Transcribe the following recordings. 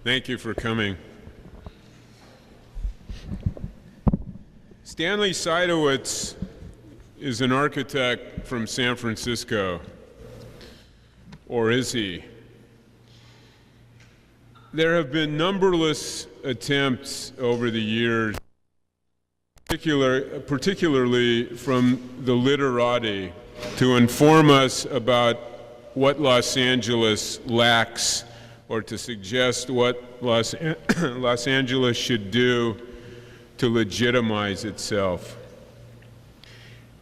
Thank you for coming. Stanley Saitowitz is an architect from San Francisco, or is he? There have been numberless attempts over the years, particularly from the literati, to inform us about what Los Angeles lacks or to suggest what Los Angeles should do to legitimize itself.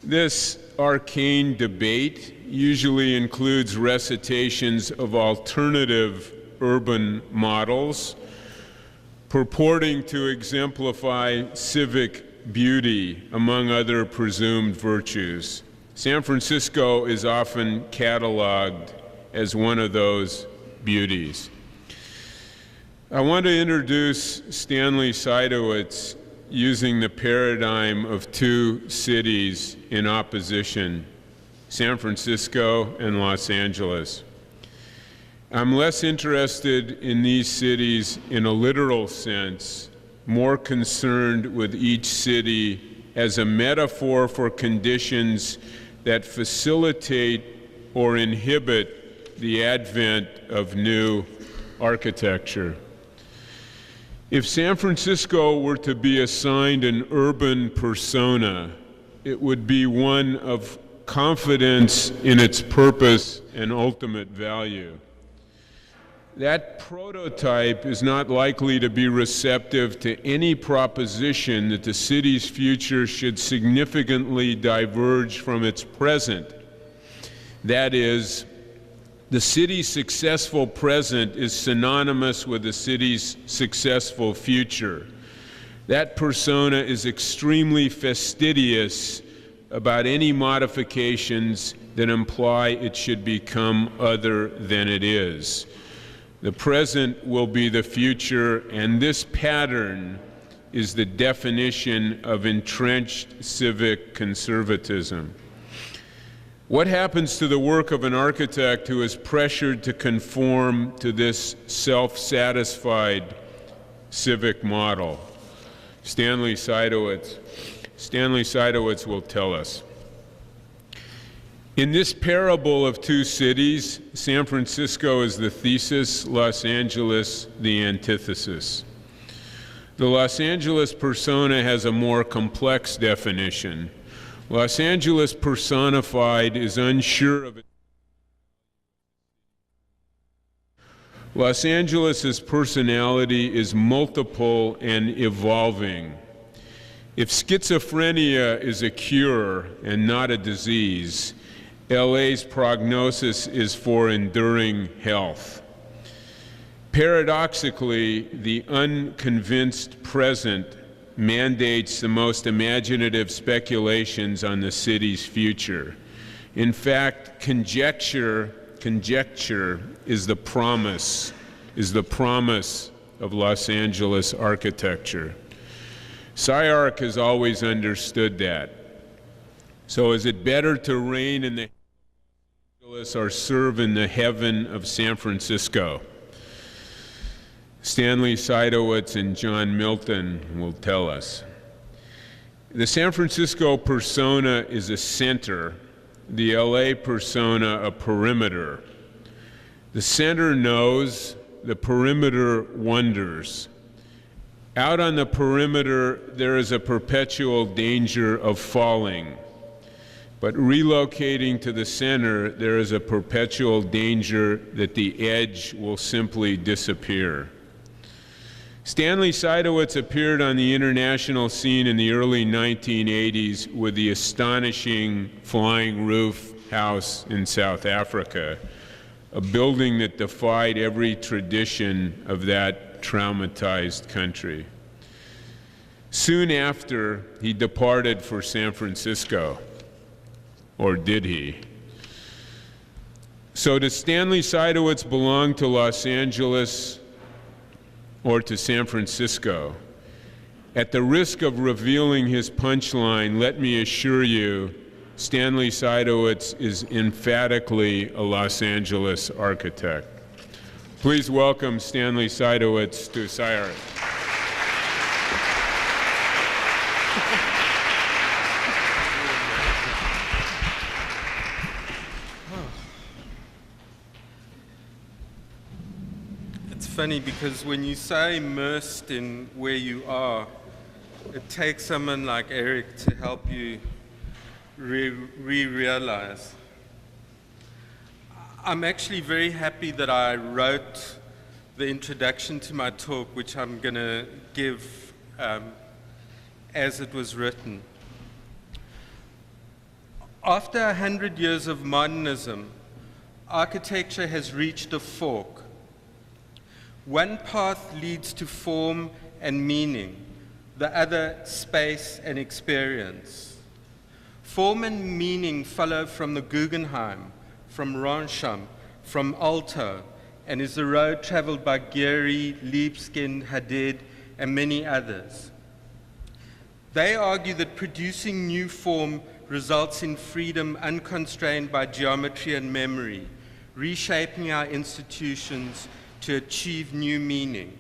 This arcane debate usually includes recitations of alternative urban models purporting to exemplify civic beauty, among other presumed virtues. San Francisco is often cataloged as one of those beauties. I want to introduce Stanley Saitowitz using the paradigm of two cities in opposition, San Francisco and Los Angeles. I'm less interested in these cities in a literal sense, more concerned with each city as a metaphor for conditions that facilitate or inhibit the advent of new architecture. If San Francisco were to be assigned an urban persona, it would be one of confidence in its purpose and ultimate value. That prototype is not likely to be receptive to any proposition that the city's future should significantly diverge from its present. That is, the city's successful present is synonymous with the city's successful future. That persona is extremely fastidious about any modifications that imply it should become other than it is. The present will be the future, and this pattern is the definition of entrenched civic conservatism. What happens to the work of an architect who is pressured to conform to this self-satisfied civic model? Stanley Saitowitz will tell us. In this parable of two cities, San Francisco is the thesis, Los Angeles the antithesis. The Los Angeles persona has a more complex definition. Los Angeles personified is unsure of it. Los Angeles's personality is multiple and evolving. If schizophrenia is a cure and not a disease, LA's prognosis is for enduring health. Paradoxically, the unconvinced present mandates the most imaginative speculations on the city's future. In fact, conjecture is the promise of Los Angeles architecture. SCI-Arc has always understood that. So is it better to reign in the Angeles or serve in the heaven of San Francisco? Stanley Saitowitz and John Milton will tell us. The San Francisco persona is a center, the LA persona a perimeter. The center knows, the perimeter wonders. Out on the perimeter, there is a perpetual danger of falling. But relocating to the center, there is a perpetual danger that the edge will simply disappear. Stanley Saitowitz appeared on the international scene in the early 1980s with the astonishing flying roof house in South Africa, a building that defied every tradition of that traumatized country. Soon after, he departed for San Francisco. Or did he? So does Stanley Saitowitz belong to Los Angeles or to San Francisco? At the risk of revealing his punchline, let me assure you, Stanley Saitowitz is emphatically a Los Angeles architect. Please welcome Stanley Saitowitz to SCI-Arc. It's funny because when you say immersed in where you are, it takes someone like Eric to help you realize. I'm actually very happy that I wrote the introduction to my talk, which I'm going to give as it was written. After 100 years of modernism, architecture has reached a fork. One path leads to form and meaning, the other space and experience. Form and meaning follow from the Guggenheim, from Rorschach, from Alto, and is the road traveled by Gehry, Libeskind, Hadid, and many others. They argue that producing new form results in freedom unconstrained by geometry and memory, reshaping our institutions to achieve new meaning.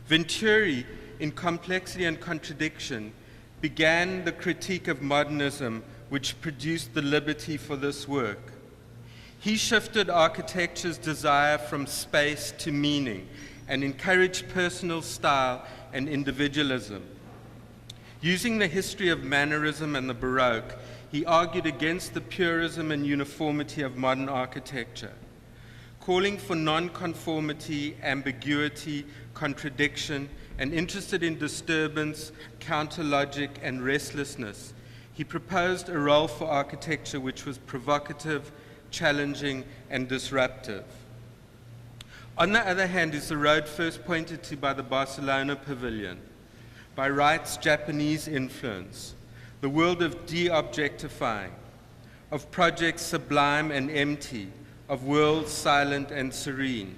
Venturi, in Complexity and Contradiction, began the critique of modernism which produced the liberty for this work. He shifted architecture's desire from space to meaning and encouraged personal style and individualism. Using the history of Mannerism and the Baroque, he argued against the purism and uniformity of modern architecture, calling for non-conformity, ambiguity, contradiction, and interested in disturbance, counter-logic, and restlessness. He proposed a role for architecture which was provocative, challenging, and disruptive. On the other hand is the road first pointed to by the Barcelona Pavilion, by Wright's Japanese influence, the world of de-objectifying, of projects sublime and empty, of worlds silent and serene.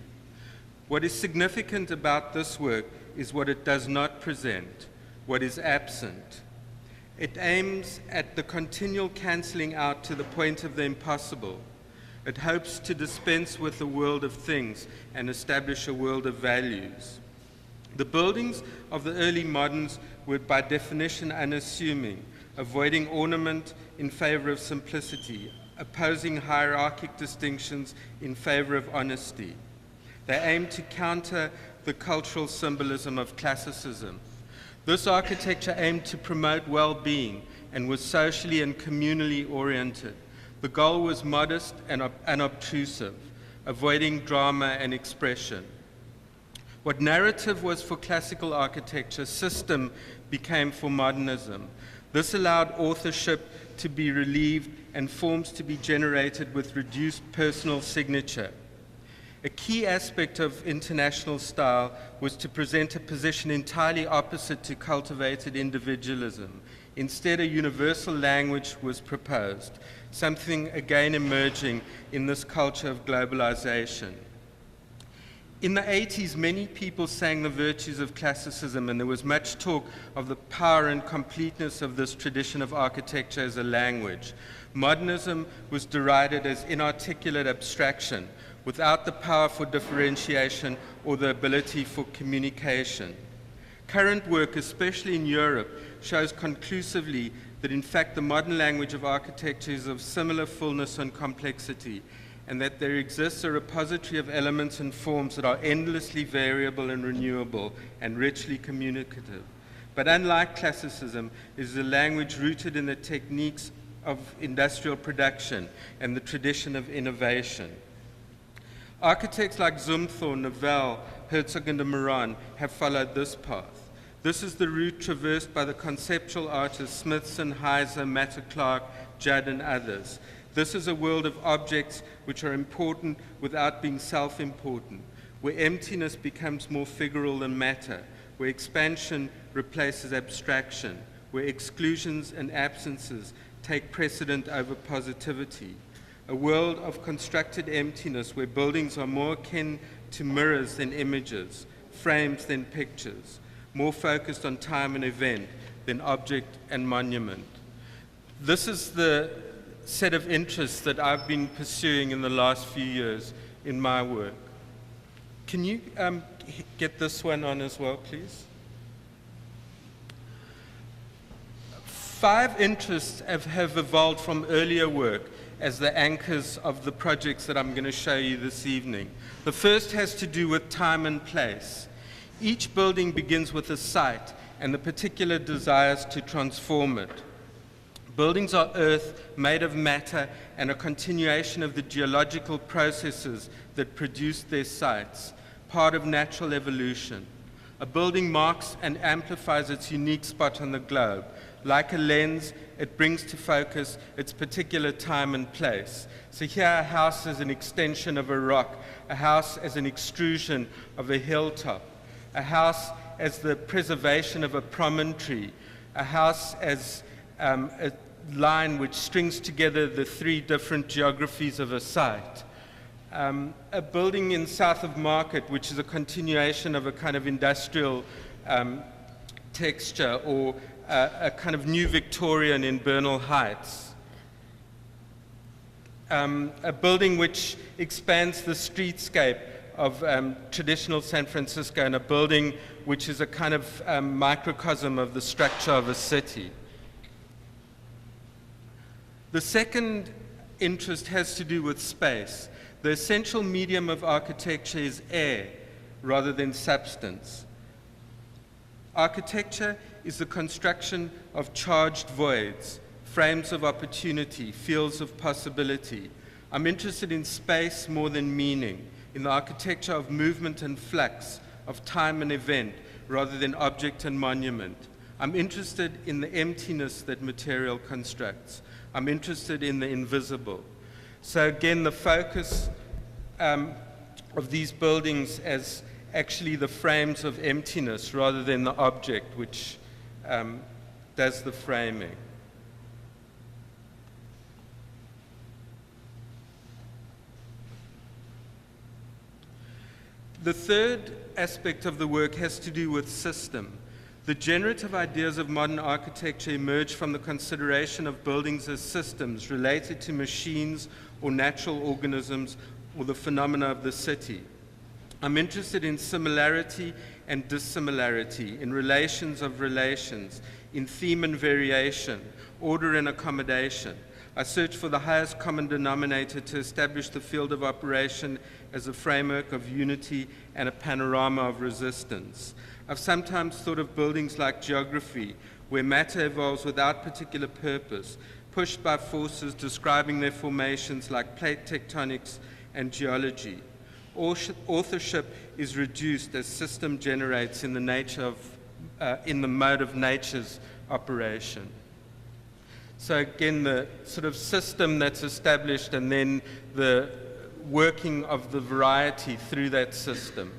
What is significant about this work is what it does not present, what is absent. It aims at the continual cancelling out to the point of the impossible. It hopes to dispense with the world of things and establish a world of values. The buildings of the early moderns were by definition unassuming, avoiding ornament in favor of simplicity, opposing hierarchic distinctions in favor of honesty. They aimed to counter the cultural symbolism of classicism. This architecture aimed to promote well-being and was socially and communally oriented. The goal was modest and unobtrusive, avoiding drama and expression. What narrative was for classical architecture, system became for modernism. This allowed authorship to be relieved and forms to be generated with reduced personal signature. A key aspect of international style was to present a position entirely opposite to cultivated individualism. Instead, a universal language was proposed, something again emerging in this culture of globalization. In the 80s, many people sang the virtues of classicism, and there was much talk of the power and completeness of this tradition of architecture as a language. Modernism was derided as inarticulate abstraction, without the power for differentiation or the ability for communication. Current work, especially in Europe, shows conclusively that in fact the modern language of architecture is of similar fullness and complexity, and that there exists a repository of elements and forms that are endlessly variable and renewable and richly communicative. But unlike classicism, it is a language rooted in the techniques of industrial production and the tradition of innovation. Architects like Zumthor, Novell, Herzog and de Meuron have followed this path. This is the route traversed by the conceptual artists Smithson, Heiser, Matter Clark, Judd and others. This is a world of objects which are important without being self-important, where emptiness becomes more figural than matter, where expansion replaces abstraction, where exclusions and absences take precedent over positivity. A world of constructed emptiness where buildings are more akin to mirrors than images, frames than pictures, more focused on time and event than object and monument. This is the set of interests that I've been pursuing in the last few years in my work. Can you get this one on as well, please? 5 interests have evolved from earlier work as the anchors of the projects that I'm going to show you this evening. The first has to do with time and place. Each building begins with a site and the particular desires to transform it. Buildings are earth made of matter and a continuation of the geological processes that produce their sites, part of natural evolution. A building marks and amplifies its unique spot on the globe. Like a lens, it brings to focus its particular time and place. So here a house is an extension of a rock, a house as an extrusion of a hilltop, a house as the preservation of a promontory, a house as a line which strings together the 3 different geographies of a site. A building in south of Market, which is a continuation of a kind of industrial texture, or a kind of new Victorian in Bernal Heights. A building which expands the streetscape of traditional San Francisco, and a building which is a kind of microcosm of the structure of a city. The second interest has to do with space. The essential medium of architecture is air rather than substance. Architecture is the construction of charged voids, frames of opportunity, fields of possibility. I'm interested in space more than meaning, in the architecture of movement and flux, of time and event, rather than object and monument. I'm interested in the emptiness that material constructs. I'm interested in the invisible. So again, the focus of these buildings as actually the frames of emptiness rather than the object which does the framing. The third aspect of the work has to do with system. The generative ideas of modern architecture emerge from the consideration of buildings as systems related to machines or natural organisms or the phenomena of the city. I'm interested in similarity and dissimilarity, in relations of relations, in theme and variation, order and accommodation. I search for the highest common denominator to establish the field of operation as a framework of unity and a panorama of resistance. I've sometimes thought of buildings like geography, where matter evolves without particular purpose, pushed by forces describing their formations like plate tectonics and geology. Authorship is reduced as system generates in the nature of, in the mode of nature's operation. So again, the sort of system that's established and then the working of the variety through that system.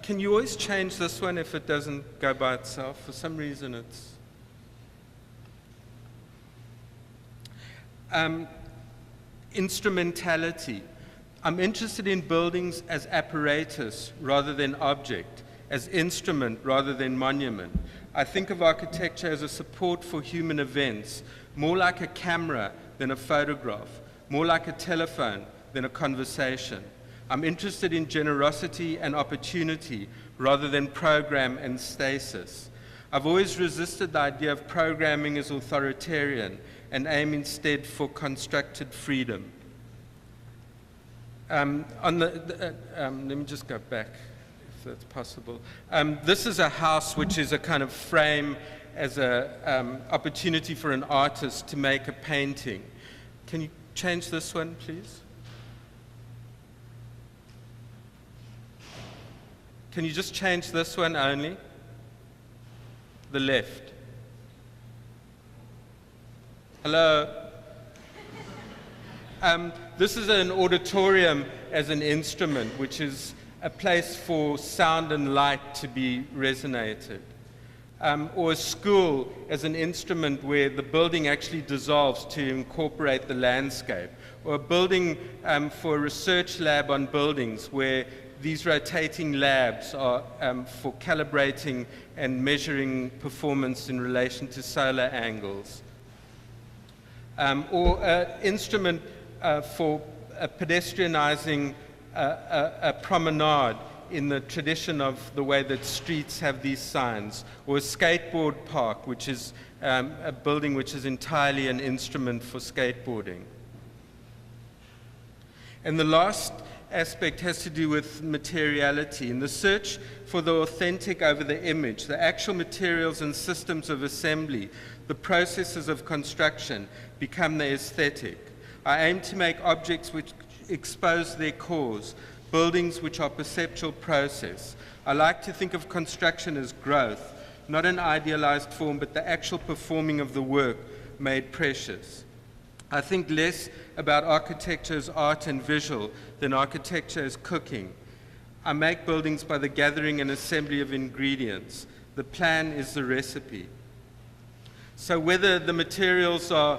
Can you always change this one if it doesn't go by itself? For some reason it's... Instrumentality. I'm interested in buildings as apparatus rather than object, as instrument rather than monument. I think of architecture as a support for human events, more like a camera than a photograph, more like a telephone than a conversation. I'm interested in generosity and opportunity rather than program and stasis. I've always resisted the idea of programming as authoritarian and aim instead for constructed freedom. Let me just go back, if that's possible. This is a house which is a kind of frame as an opportunity for an artist to make a painting. Can you change this one, please? Can you just change this one only? The left. Hello? This is an auditorium as an instrument, which is a place for sound and light to be resonated. Or a school as an instrument where the building actually dissolves to incorporate the landscape. Or a building for a research lab on buildings where these rotating labs are for calibrating and measuring performance in relation to solar angles. or an instrument for pedestrianizing a promenade in the tradition of the way that streets have these signs, or a skateboard park, which is a building which is entirely an instrument for skateboarding. And the last aspect has to do with materiality. In the search for the authentic over the image, the actual materials and systems of assembly, the processes of construction become the aesthetic. I aim to make objects which expose their cause, buildings which are perceptual process. I like to think of construction as growth, not an idealized form, but the actual performing of the work made precious. I think less about architecture as art and visual than architecture as cooking. I make buildings by the gathering and assembly of ingredients. The plan is the recipe. So whether the materials are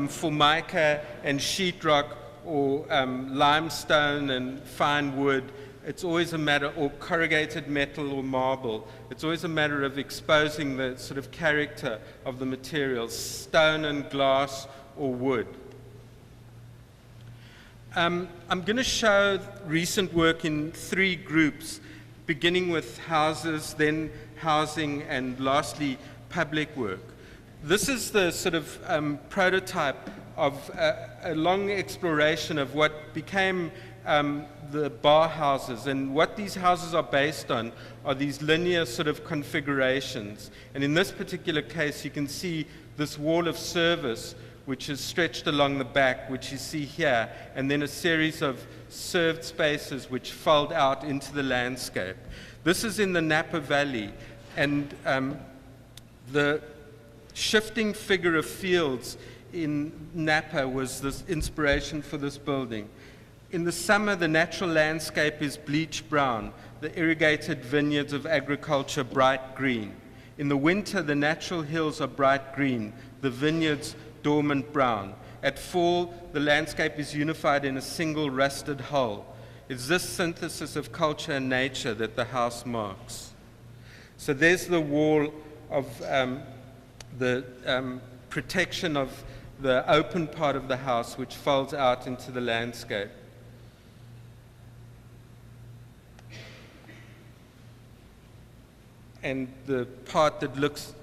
formica and sheetrock, or limestone and fine wood, it's always a matter, or corrugated metal or marble, it's always a matter of exposing the sort of character of the materials, stone and glass or wood. I'm going to show recent work in three groups, beginning with houses, then housing, and lastly public work. This is the sort of prototype of a long exploration of what became the bar houses. And what these houses are based on are these linear sort of configurations. And in this particular case, you can see this wall of service, which is stretched along the back, which you see here, and then a series of served spaces which fold out into the landscape. This is in the Napa Valley, and the shifting figure of fields in Napa was this inspiration for this building. In the summer, the natural landscape is bleach brown, the irrigated vineyards of agriculture bright green. In the winter, the natural hills are bright green, the vineyards dormant brown. At fall, the landscape is unified in a single rusted whole. It's this synthesis of culture and nature that the house marks. So there's the wall of the protection of the open part of the house, which folds out into the landscape. And the part that looks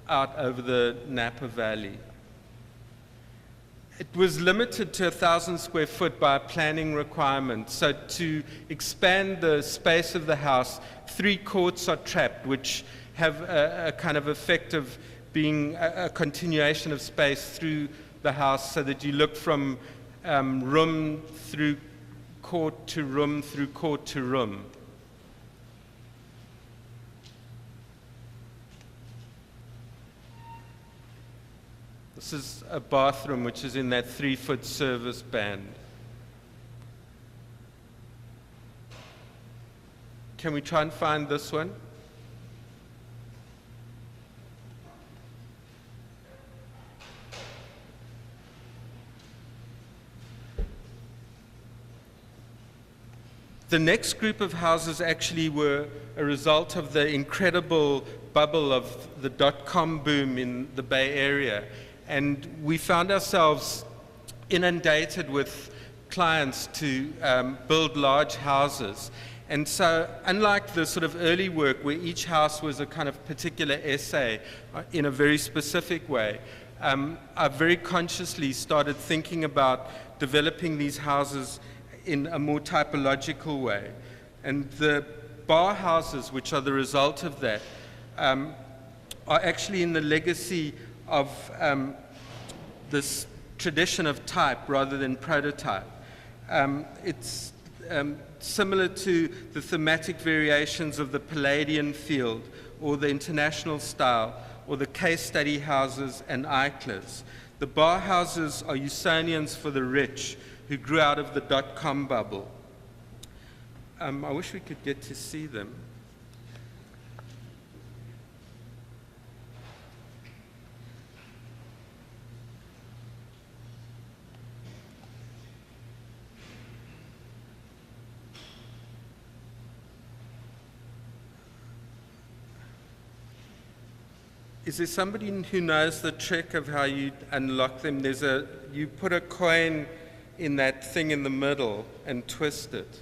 out over the Napa Valley. It was limited to 1,000 square foot by a planning requirement. So to expand the space of the house, 3 courts are trapped, which have a kind of effect of being a continuation of space through the house, so that you look from room through court to room through court to room. This is a bathroom which is in that 3-foot service band. Can we try and find this one? The next group of houses actually were a result of the incredible bubble of the .com boom in the Bay Area. And we found ourselves inundated with clients to build large houses. And so, unlike the sort of early work where each house was a kind of particular essay in a very specific way, I very consciously started thinking about developing these houses in a more typological way. And the bar houses, which are the result of that, are actually in the legacy of this tradition of type rather than prototype. It's similar to the thematic variations of the Palladian field or the international style or the case study houses and Eichler's. The bar houses are Usonians for the rich who grew out of the .com bubble. I wish we could get to see them. Is there somebody who knows the trick of how you unlock them? You put a coin in that thing in the middle and twist it.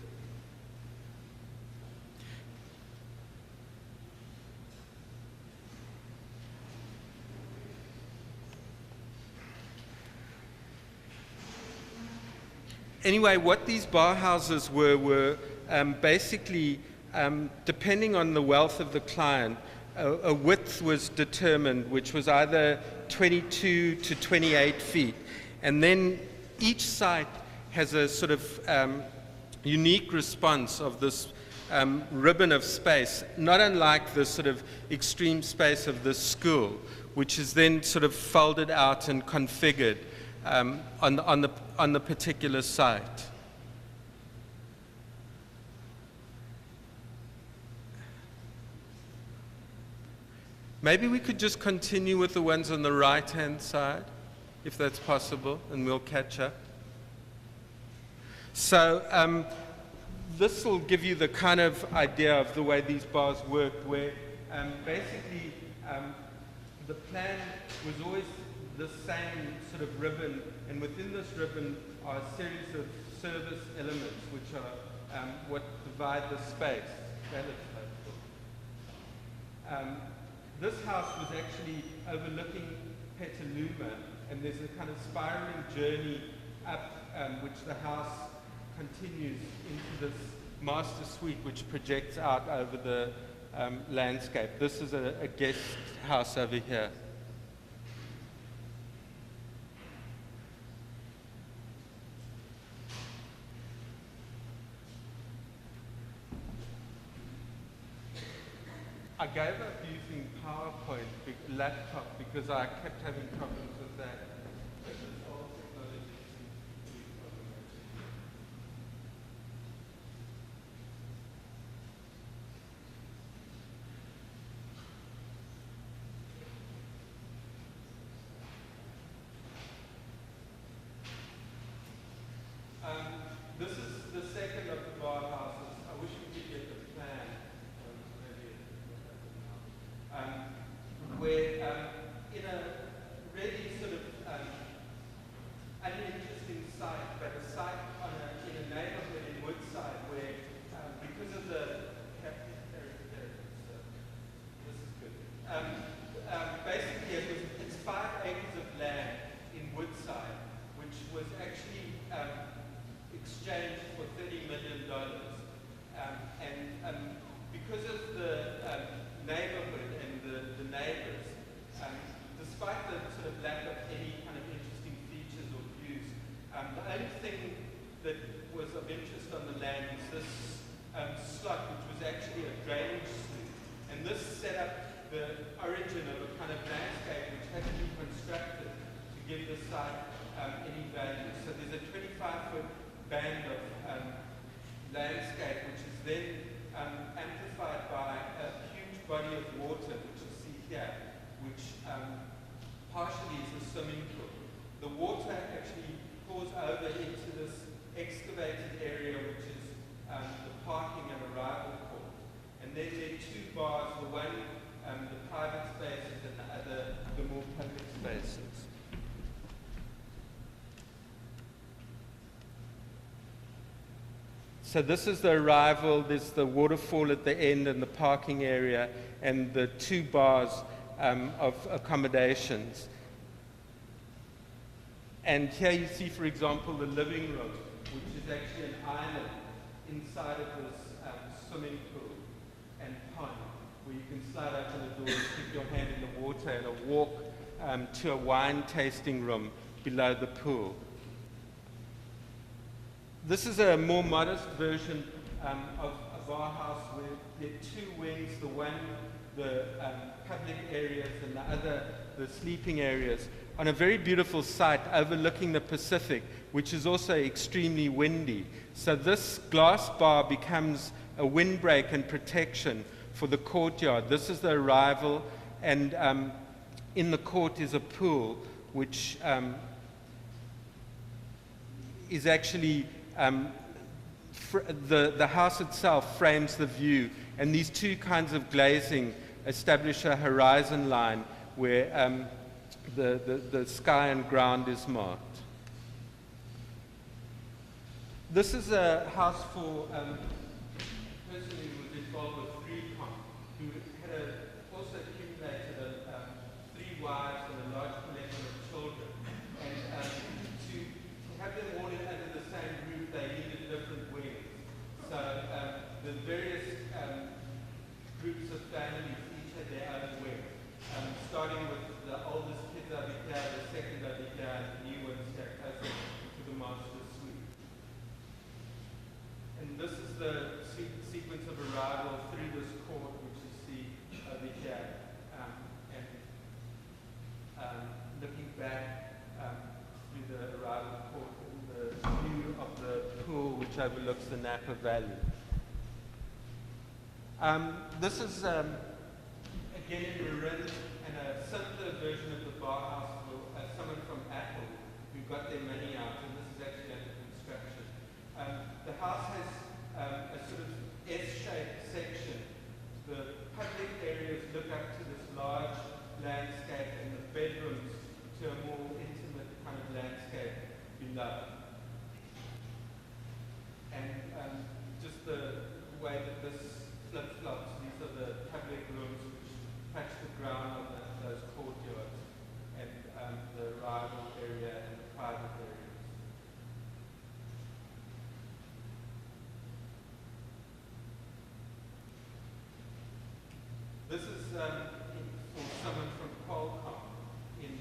Anyway, what these bar houses were basically, depending on the wealth of the client, a width was determined, which was either 22 to 28 feet. And then each site has a sort of unique response of this ribbon of space, not unlike the sort of extreme space of the school, which is then sort of folded out and configured on the particular site. Maybe we could just continue with the ones on the right-hand side, if that's possible, and we'll catch up. So this will give you the kind of idea of the way these bars worked, where basically the plan was always the same sort of ribbon, and within this ribbon are a series of service elements, which are what divide the space. This house was actually overlooking Petaluma, and there's a kind of spiraling journey up, which the house continues into this master suite, which projects out over the landscape. This is a guest house over here. I gave up using PowerPoint laptop because I kept having problems with that. This is the second of the bar houses. I wish we could get the plan. Where in a really sort of uninteresting site, but a site in a neighborhood in Woodside where, because of the, this is good. Basically, it's 5 acres of land in Woodside, which was actually exchanged for $30 million. And because of the neighborhood and the neighbors, despite the sort of lack of any kind of interesting features or views, the only thing that was of interest on the land was this slot, which was actually a drainage sluice. And this set up the origin of a kind of landscape which had to be constructed to give the site any value. So there's a 25-foot band of landscape, which is then amplified by a huge body of water, which you'll see here, which partially is a swimming pool. The water actually pours over into this excavated area, which is the parking and arrival court. And then there are 2 bars, the one the private spaces and the other the more public spaces. So this is the arrival, there's the waterfall at the end and the parking area and the 2 bars of accommodations. And here you see, for example, the living room, which is actually an island inside of this swimming pool and pond, where you can slide open the door and stick your hand in the water and a walk to a wine tasting room below the pool. This is a more modest version of a bar house where there are 2 wings, the one the public areas and the other the sleeping areas, on a very beautiful site overlooking the Pacific, which is also extremely windy. So this glass bar becomes a windbreak and protection for the courtyard. This is the arrival, and in the court is a pool, which is actually the house itself frames the view, and these 2 kinds of glazing establish a horizon line where the sky and ground is marked. This is a house for a person who was involved with who had also accumulated 3 wives and a large collection of children. And to have them all under the same roof, they needed different wings. So the various groups of families each had their own wing, starting with the oldest kids over here, the second over here, and the new ones here closer to the master's suite. And this is the sequence of arrival through this court, which you see over here, and looking back through the arrival court, the view of the pool which overlooks the Napa Valley. This is again in Marin and a simpler version of the bar house for someone from Apple who got their money out, and this is actually under construction. The house has a sort of S-shaped section. The public areas look up to this large landscape and the bedrooms to a more intimate kind of landscape below. And just the way that this flip-flops, these are the public rooms which touch the ground of those courtyards, and the arrival area and the private areas. This is for someone from Qualcomm in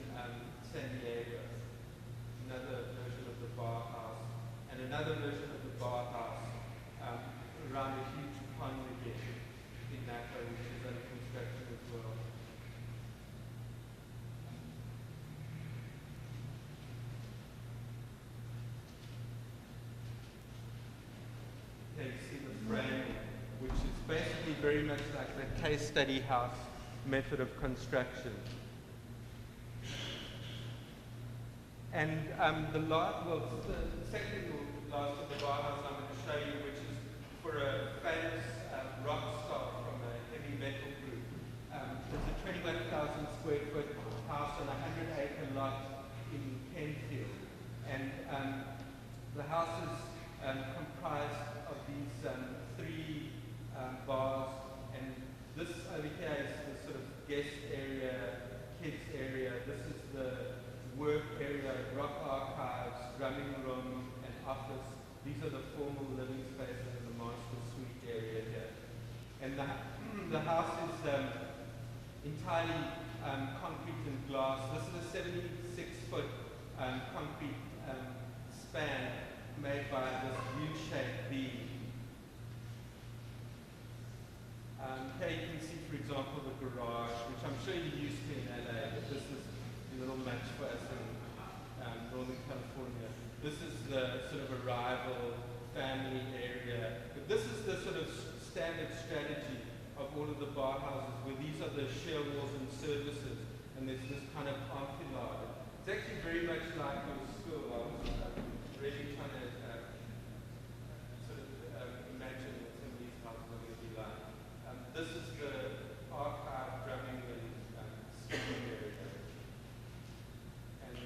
San Diego, another version of the bar house, and another version of the bar house around a huge pond again in Napa, which is under construction as well. Here you see the frame, which is basically very much like the case study house method of construction. And the second or last of the bar house I'm going to show you, which is for a famous rock star from a heavy metal group. It's a 21,000 square foot house on a 100-acre lot in Penfield. And the house is comprised of these 3 bars, and this over here is the sort of guest area, kids area. This is the work area, rock archives, drumming room, and office. These are the formal living spaces in the master suite area here. And the house is entirely concrete and glass. This is a 76-foot concrete span made by this U-shaped beam. Here you can see, for example, the garage, which I'm sure you're used to in LA, but this is a little much for us in Northern California. This is the sort of arrival family area. But this is the sort of standard strategy of all of the bar houses, where these are the shear walls and services, and there's this kind of enfilade. It's actually very much like your school. I was really trying to sort of imagine what some of these houses are going to be like. This is the archive drumming and skipping area. And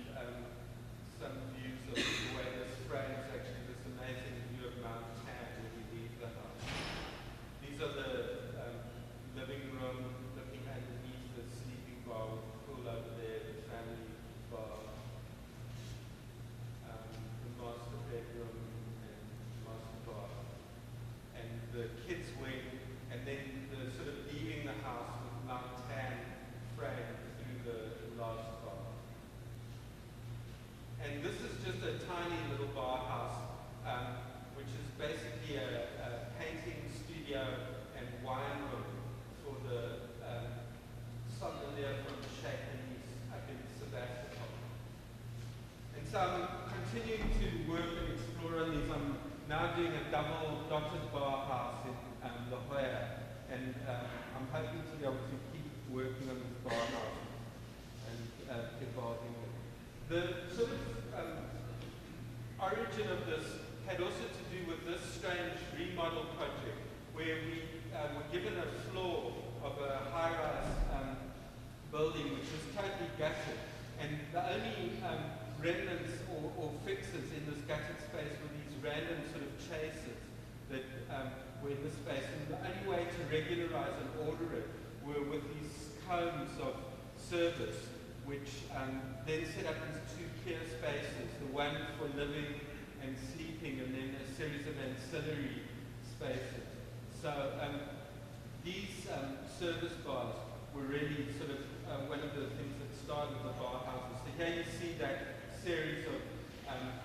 some views of the way this frames actually this amazing view of Mount Tan when you leave the house. These are the living room looking underneath the sleeping bar with the pool over there, the family bar, the master bedroom and master bar, and the kids' wing, and then the sort of leaving the house with Mount Tan framed through the last bar. And this is just a tiny little bar house, which is basically a painting studio and wine room for the sommelier from the Shakeries up in Sebastopol. And so I'm continuing to work and explore on these. I'm now doing a double dotted bar house in La Jolla, and I'm hoping to be able to keep working on this bar house and evolving it. The sort of origin of this had also to do with this strange remodel project, where we were given a floor of a high-rise building which was totally gutted. And the only remnants or fixes in this gutted space were these random sort of chasers that were in the space. And the only way to regularize and order it were with these combs of service, which then set up these two clear spaces, the one for living and sleeping, and then a series of ancillary spaces. So these service bars were really sort of one of the things that started the bar houses. So here you see that series of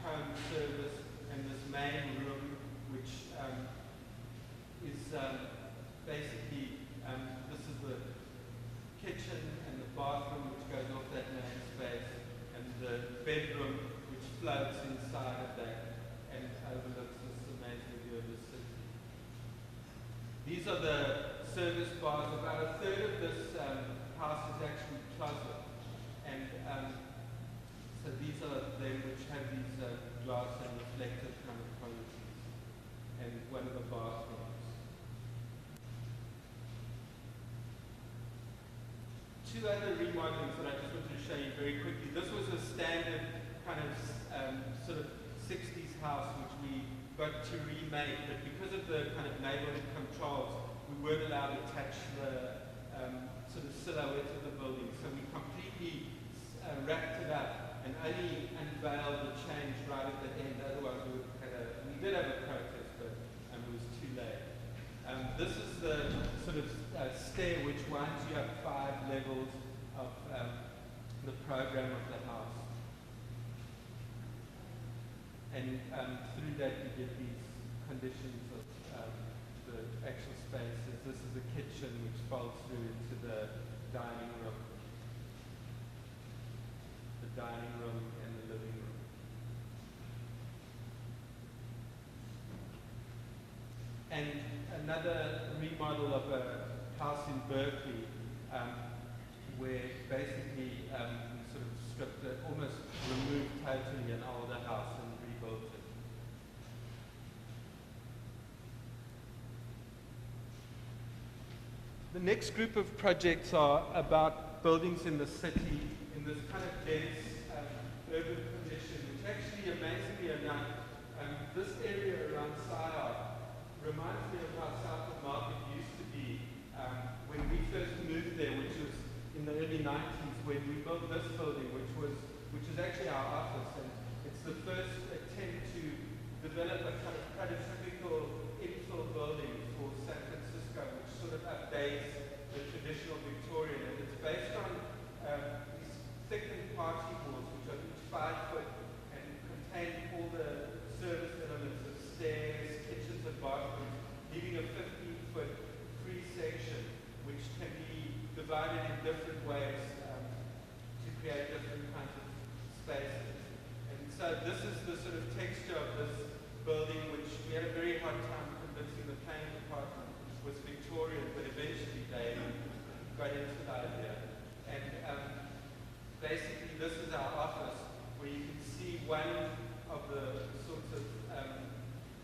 home service and this main room, which is basically, this is the kitchen and the bathroom which goes off that main space, and the bedroom which floats inside of that and overlooks this amazing view of the city. These are the service bars. About a third of this house is actually closet, and so these are them which have these glass and reflective kind of qualities, and one of the bathrooms. Two other remodelings that I just wanted to show you very quickly. This was a standard kind of sort of 60s house which we got to remake, but because of the kind of neighborhood controls, we weren't allowed to touch the sort of silhouette of the building. So we completely wrapped it up and only unveiled the change right at the end. Otherwise, we did have a protest, but it was too late. This is the sort of stair which winds you up 5 levels of the program of the house. And through that you get these conditions of the actual spaces. This is the kitchen which folds through into the dining room. The dining room and the living room. And another remodel of a house in Berkeley, where basically we sort of stripped it, almost removed totally an older house and rebuilt it. The next group of projects are about buildings in the city in this kind of dense urban condition, which actually, amazingly enough, this area around SCI-Arc reminds me of how South of Market used to be when we first moved there, which was in the early 90s, when we built this building, which is actually our office, and it's the first attempt to develop a kind of prototypical infill building for San Francisco, which sort of updates the traditional Victorian, and it's based on these thickened party walls, which are each 5 foot and contain all the service elements of stairs, kitchens, and bathrooms, leaving a 15-foot free section, which can be divided in different ways to create different kinds of spaces. And so this is the sort of texture of this building, which we had a very hard time convincing the planning department was Victorian, but eventually they got into the idea. And basically this is our office, where you can see one of the sorts of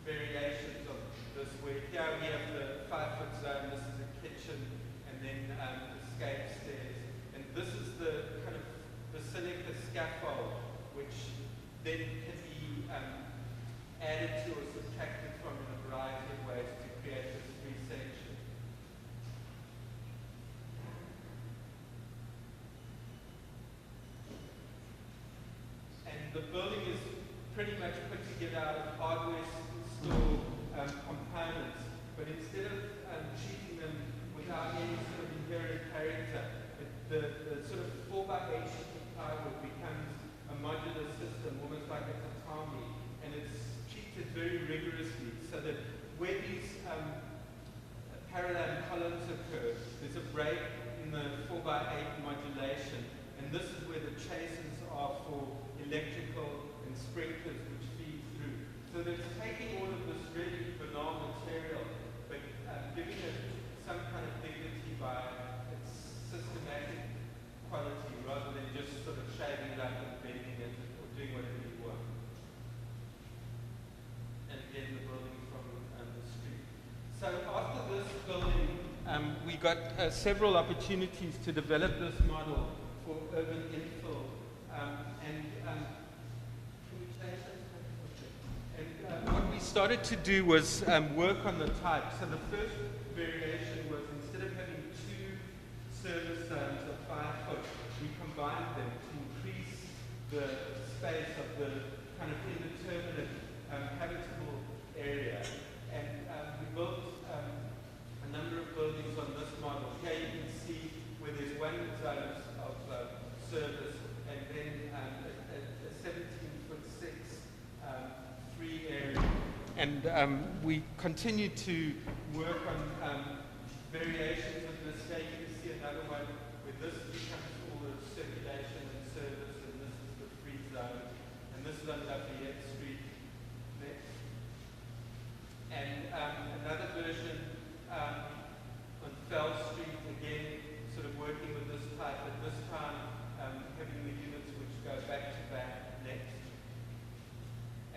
variations of this, where here we have the 5-foot zone, this is a kitchen, and then escape stairs. And this is the kind of the Silica Scaffold, which then can be added to or subtracted from in a variety of ways to create this free section. And the building is pretty much put together out of hardware store components, but instead of treating them without any sort of inherent character, the sort of 4x8 sheet of plywood becomes a modular system, almost like a tatami, and it's treated very rigorously so that where these parallel columns occur, there's a break in the 4x8 modulation, and this is where the chasers are for electrical and sprinklers which feed through. So they're taking all of this really banal material, but giving it some kind of dignity by its systematic quality, rather than just sort of shaving it up and bending it or doing whatever you want. And again, the building from the street. So after this building, we got several opportunities to develop this model for urban infill. What we started to do was work on the type. So the first variation was, instead of having two service zones of 5 foot, we combined them to increase the space of the kind of indeterminate habitable area. And we built a number of buildings on this model. Here you can see where there's one zone of service, and then a 17'6" free area. And we continue to work on variations of this. Here you can see another one where this becomes all the circulation and service, and this is the free zone. And this is on Lafayette Street next. And another version on Fell Street, again, sort of working with this type, but this time having the units which go back to back next.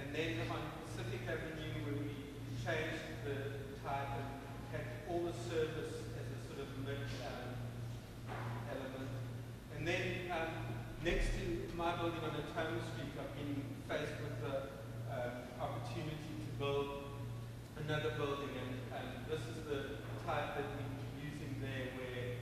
And then on Pacific Avenue, where we changed the type and had all the service as a sort of mid element. And then next to my building on Acconci Street, I've been faced with the opportunity to build another building, and this is the type that we're using there, where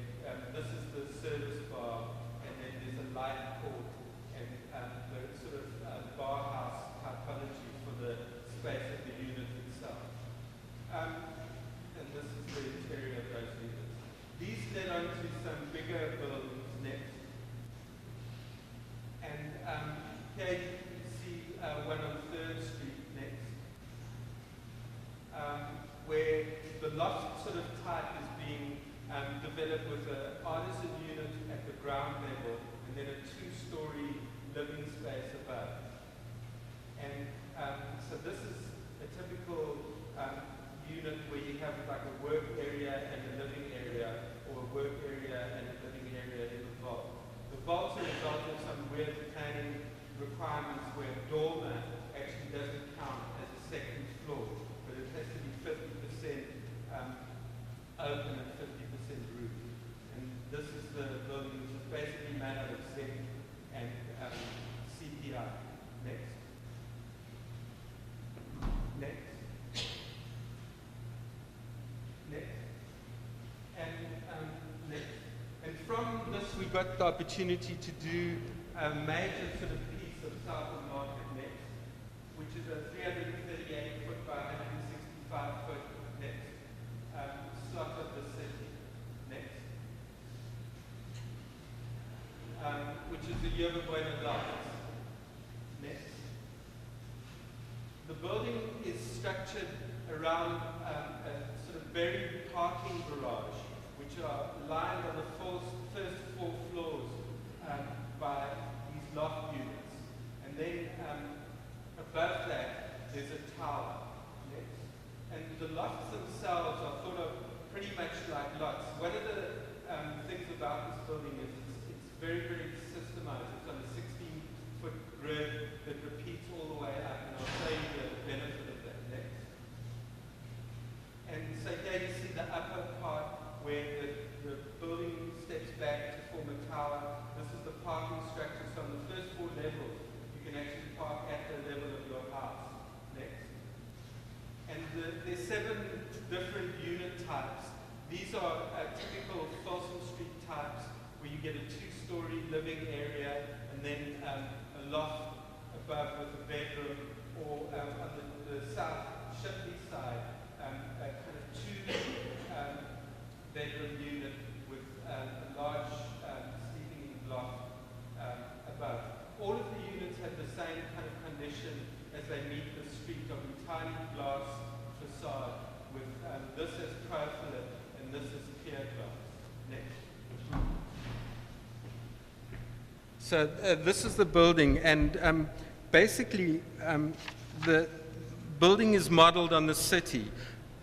this is the service bar, and then there's a light court, and the sort of bar house typology for the space of the unit itself. And this is the interior of those units. These led on to some bigger buildings next. And here you can see one on 3rd Street next, where the loft sort of type is being developed with an artisan unit at the ground level, and then a 2-story living space above. And so this is a typical unit where you have like a work area and a living area, or a work area and a living area in the vault. The vault's a result of some weird planning requirements where dormer actually doesn't count as a second floor, but it has to be 50% open and 50% roof. And this is the building, which is basically made out of zinc and CPI. Next. Next. Next. And next. And from this, we got the opportunity to do a major sort of piece of South Market next, which is a 338 foot by 165 foot next slot of the city. Next. Which is the Yerba Buena Lofts. Next. The building is structured around a sort of buried parking garage, which are lined on the first 4 floors by these loft units. And then above that, there's a tower. Next. And the lofts themselves are thought of pretty much like lots. One of the things about this building is it's very, very systemized. It's on a 16-foot grid that repeats all the way up, and I'll show you the benefit of that next. And so here you see the upper part where the building steps back to form a tower. This is the parking structure. So on the first 4 levels, you can actually park at the level of your house. Next. And there's 7 different unit types. These are typical Folsom Street types, where you get a 2-story living area, and then a loft above with a bedroom, or on the South Shipley side, a kind of 2-bedroom unit with a large sleeping loft above. All of the units have the same kind of condition as they meet the street, of entirely glass facade, with this as profile and this is clear glass. Next. So this is the building, and basically the building is modeled on the city.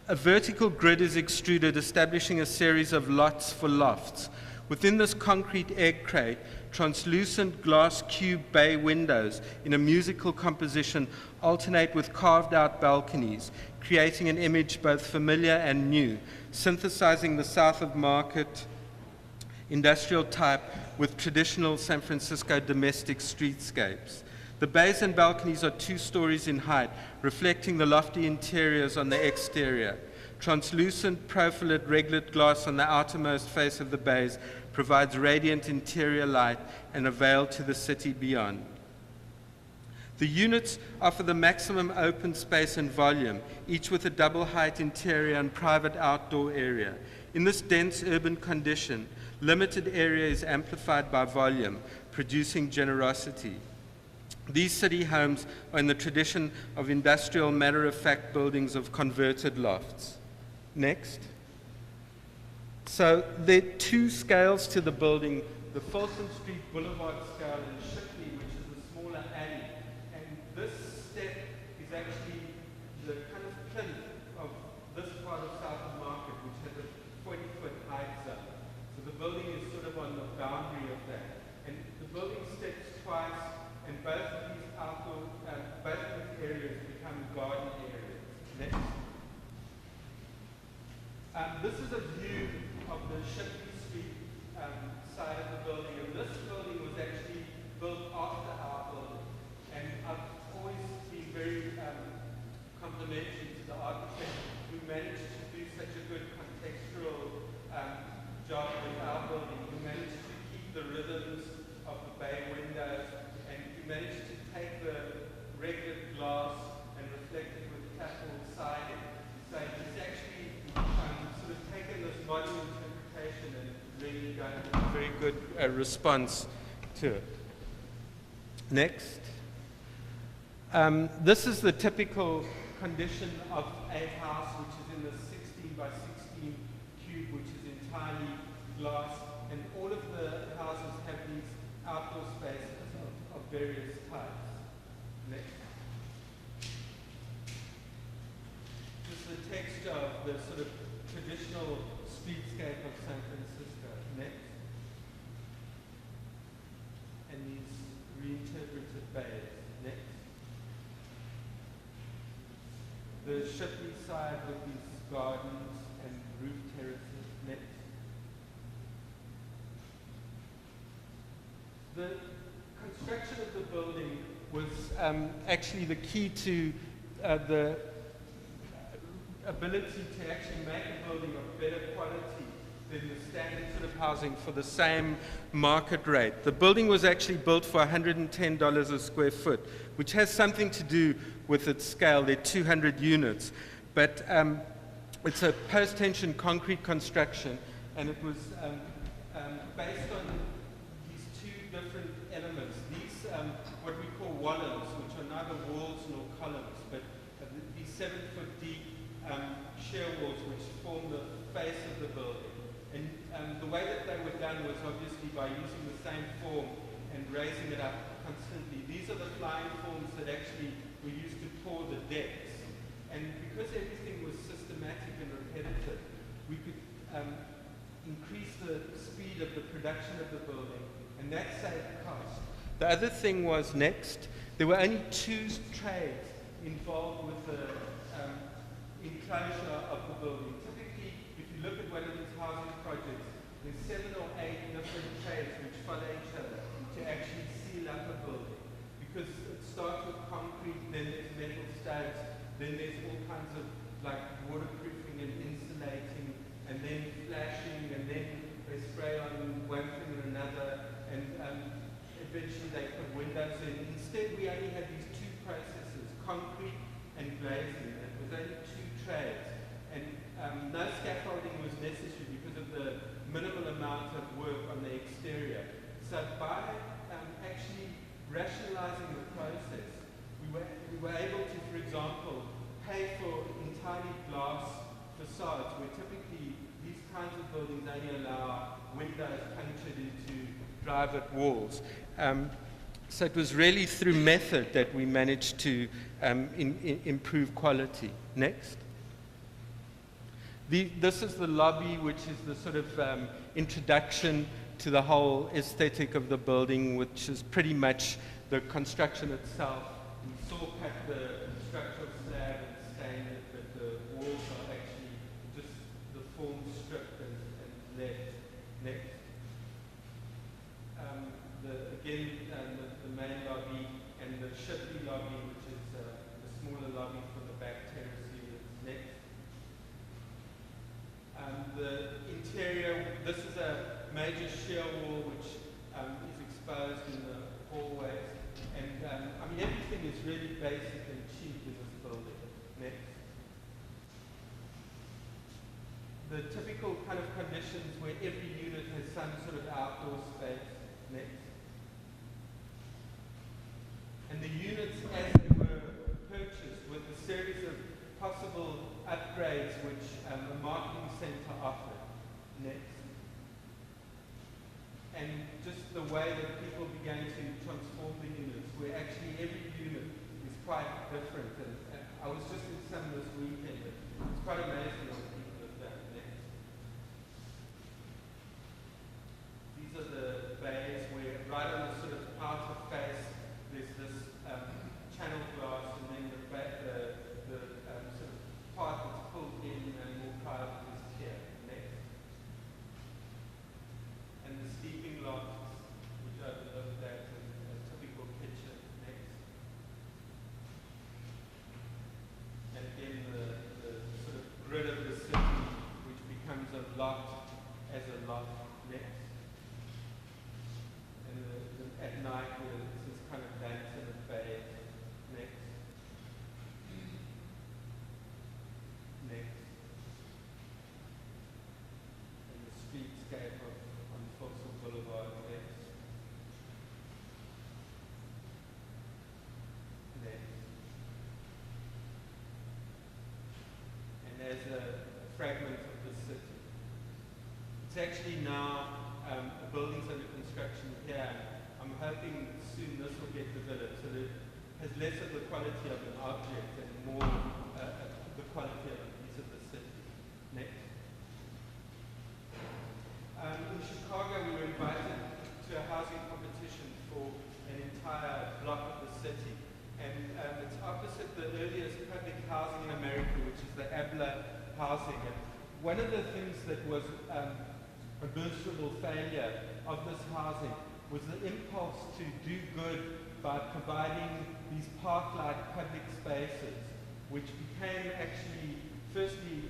A vertical grid is extruded, establishing a series of lots for lofts. Within this concrete egg crate, translucent glass cube bay windows in a musical composition alternate with carved-out balconies, creating an image both familiar and new, synthesizing the South of Market industrial type with traditional San Francisco domestic streetscapes. The bays and balconies are 2 stories in height, reflecting the lofty interiors on the exterior. Translucent profiled reglet glass on the outermost face of the bays provides radiant interior light and a veil to the city beyond. The units offer the maximum open space and volume, each with a double height interior and private outdoor area. In this dense urban condition, limited area is amplified by volume, producing generosity. These city homes are in the tradition of industrial matter-of-fact buildings of converted lofts. Next. So there are 2 scales to the building, the Fulton Street Boulevard scale and Shipley, which is the smaller alley. And this step is actually the kind of plinth of this part of South of Market, which has a 40-foot height zone. So the building is sort of on the boundary of that. And the building steps twice, and both of these areas become garden areas. Next. This is a view of the Shipley Street side of the building, and this building was actually built after our building. And I've always been very complimentary to the architect who managed to do such a good contextual job with our building, who managed to keep the rhythms of the bay windows, and who managed to take the regular glass and reflect it with capital siding. So he's actually sort of taken this modern interpretation and really got a very good response to it. Next. This is the typical condition of a house, which is in the 16 by 16 cube, which is entirely glass, and all of the houses have these outdoor spaces of various types. Next. This is the texture of the sort of traditional streetscape of San Francisco. Next. And these reinterpreted bays. Next. The Shipley side with these gardens and roof terraces. Next. The construction of the building was actually the key to the ability to actually make a building of better quality than the standard sort of housing for the same market rate. The building was actually built for $110 a square foot, which has something to do with its scale. There are 200 units, but it's a post-tension concrete construction, and it was based on these 2 different elements. These, what we call wallums, which are neither walls nor columns, but these 7-foot deep shear walls which form the face of the building. And the way that they were done was obviously by using the same form and raising it up constantly. These are the flying forms that actually were used to pour the decks. And because everything was systematic and repetitive, we could increase the speed of the production of the building, and that saved cost. The other thing was, next, there were only 2 trades involved with the enclosure of the building. Typically, if you look at one of these housing projects, there's 7 or 8 different trades which follow each other to actually seal up a building. Because it starts with concrete, then there's metal studs, then there's all kinds of like waterproofing and insulating, and then flashing, and then they spray on one thing or another, and eventually they put windows in. Instead, we only had these 2 processes, concrete and glazing. It was only 2 trades, and no scaffolding was necessary because of the minimal amount of work on the exterior. So by actually rationalizing the process, we were able to, for example, pay for entirely glass facades, where typically these kinds of buildings only allow windows punctured into private walls. So it was really through method that we managed to improve quality. Next. This is the lobby, which is the sort of introduction to the whole aesthetic of the building, which is pretty much the construction itself. We saw cut the structural slab and stained it, but the walls are actually just the form stripped and left. Next. The main lobby and the Shipley lobby, which is the smaller lobby for the back terrace units. Next. The interior, this is a major shear wall which is exposed in the hallways. And I mean, everything is really basic and cheap in this building. Next. The typical kind of conditions where every unit has some sort of outdoor space. Next. And the units, as they were purchased, with a series of possible upgrades which a marketing center offered. Next. And just the way that people began to transform the units, where actually every unit is quite different. And I was just in some this weekend, but it's quite amazing what people have done. Next. These are the bays where right on the sort of outer face there's this channel glass, and then the sort of part that's pulled in and more private is here. Next. And the sleeping lofts, which overlook that, and a typical kitchen. Next. And then the sort of grid of the city, which becomes a lot as a loft. Next. And at night, it's this kind of lantern and bay. Next. Next. And the streetscape on Fossil Boulevard. Next. Next. And there's a fragment of the city. It's actually now the building's under construction here. I'm hoping soon this will get developed so that it has less of the quality of an object and more the quality of a piece of the city. Next. In Chicago, we were invited to a housing competition for an entire block of the city. And it's opposite the earliest public housing in America, which is the Abler housing. And one of the things that was a miserable failure of this housing was the impulse to do good by providing these park-like public spaces, which became actually, firstly,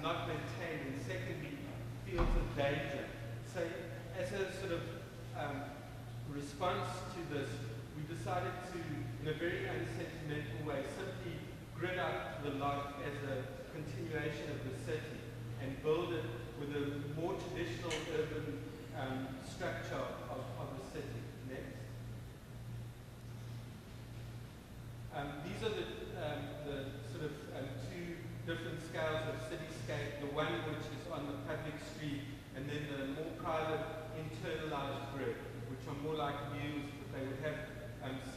not maintained, and secondly, fields of danger. So as a sort of response to this, we decided to, in a very unsentimental way, simply grid up the lot as a continuation of the city and build it with a more traditional urban structure of the city. Next. These are the sort of two different scales of cityscape, the one which is on the public street, and then the more private internalized grid, which are more like mules, but they would have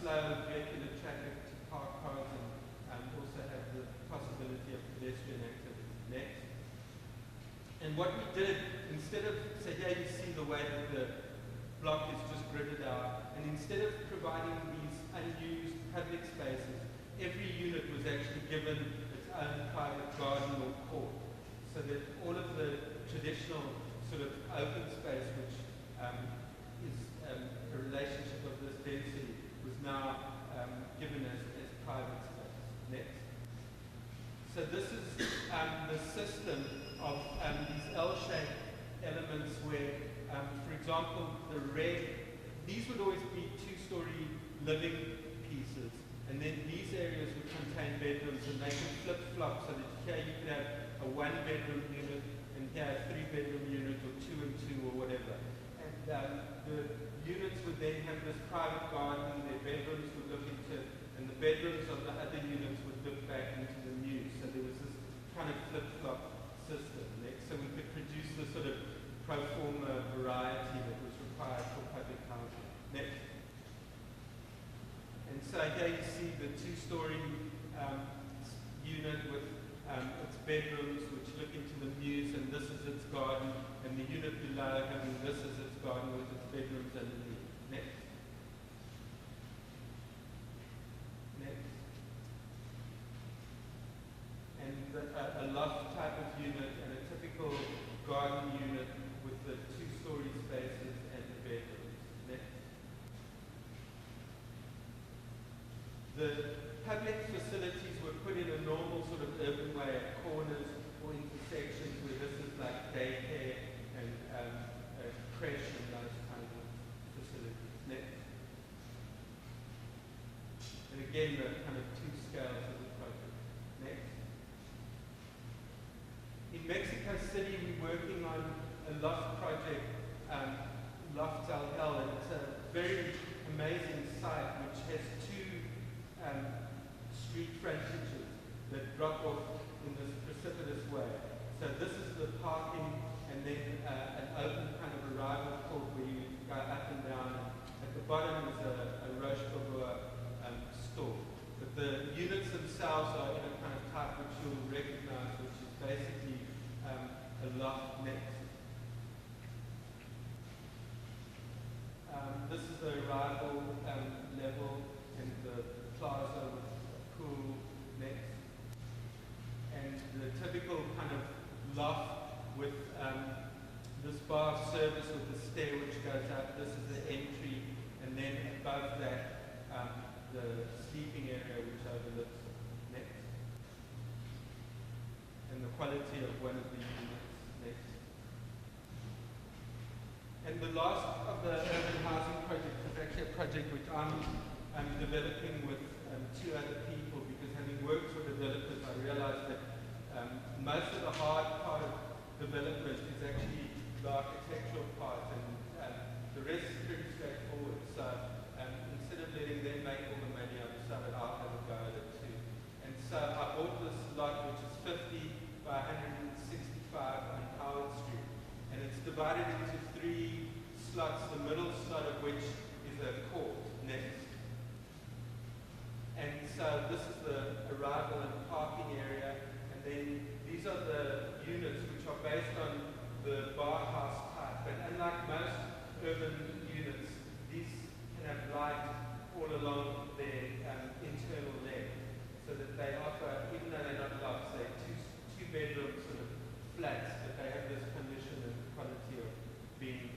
slow vehicular traffic to park cars and also have the possibility of pedestrian activity. Next. And what we did, instead of, so here you see the way that the block is just gridded out, and instead of providing these unused public spaces, every unit was actually given its own private garden or court, so that all of the traditional sort of open space, which is a relationship of this density, was now given as private space. Next. So this is the system of these L-shaped elements where, for example, the red, these would always be two-story living pieces, and then these areas would contain bedrooms, and they could flip-flop so that here you could have a one-bedroom unit, and here a three-bedroom unit, or two and two, or whatever. And the units would then have this private garden, their bedrooms would look into, and the bedrooms of the other units would look back into the mews. So there was this kind of flip-flop system. Next, so we could produce the sort of pro forma variety that was required for public housing. Next. And so here you see the two-story unit with its bedrooms, which look into the mews, and this is its garden, and the unit below having this as its garden with its bedrooms underneath. Next. Next. And a loft type of unit and a typical garden unit with the two-story spaces and the bedrooms. Next. The public facilities were put in a normal sort of urban way at corners or intersections where this is like daycare and a creche and those kinds of facilities. Next. And again, the kind of two scales of the project. Next. In Mexico City, we're working on a loft project, Loft LL, and it's a very amazing site which has two street frontages that drop off in this precipitous way. So this is the parking, and then an open kind of arrival court where you go up and down. At the bottom is a Roche Bobois store. But the units themselves are in a kind of type which you'll recognize, which is basically a loft next. This is the arrival level and the plaza with a pool next. And the typical kind of loft with this bar service with the stair which goes up. This is the entry, and then above that, the sleeping area which overlooks next. And the quality of one of the units next. And the last of the urban housing projects is actually a project which I'm developing with two other people, because having worked for developers, I realized that most of the hard part of development is actually the architectural part, and the rest is pretty straightforward. So instead of letting them make all the money, I decided I'll have a go at it too. And so I bought this lot, which is 50 by 165 on Howard Street. And it's divided into three slots, the middle slot of which is a court next. And so this is the arrival and parking area, and then these are the units which are based on the bar house type. But unlike most urban units, these can have light all along their internal leg, so that they offer, even though they're not lofts, they're two bedroom sort of flats, but they have this condition and quality of being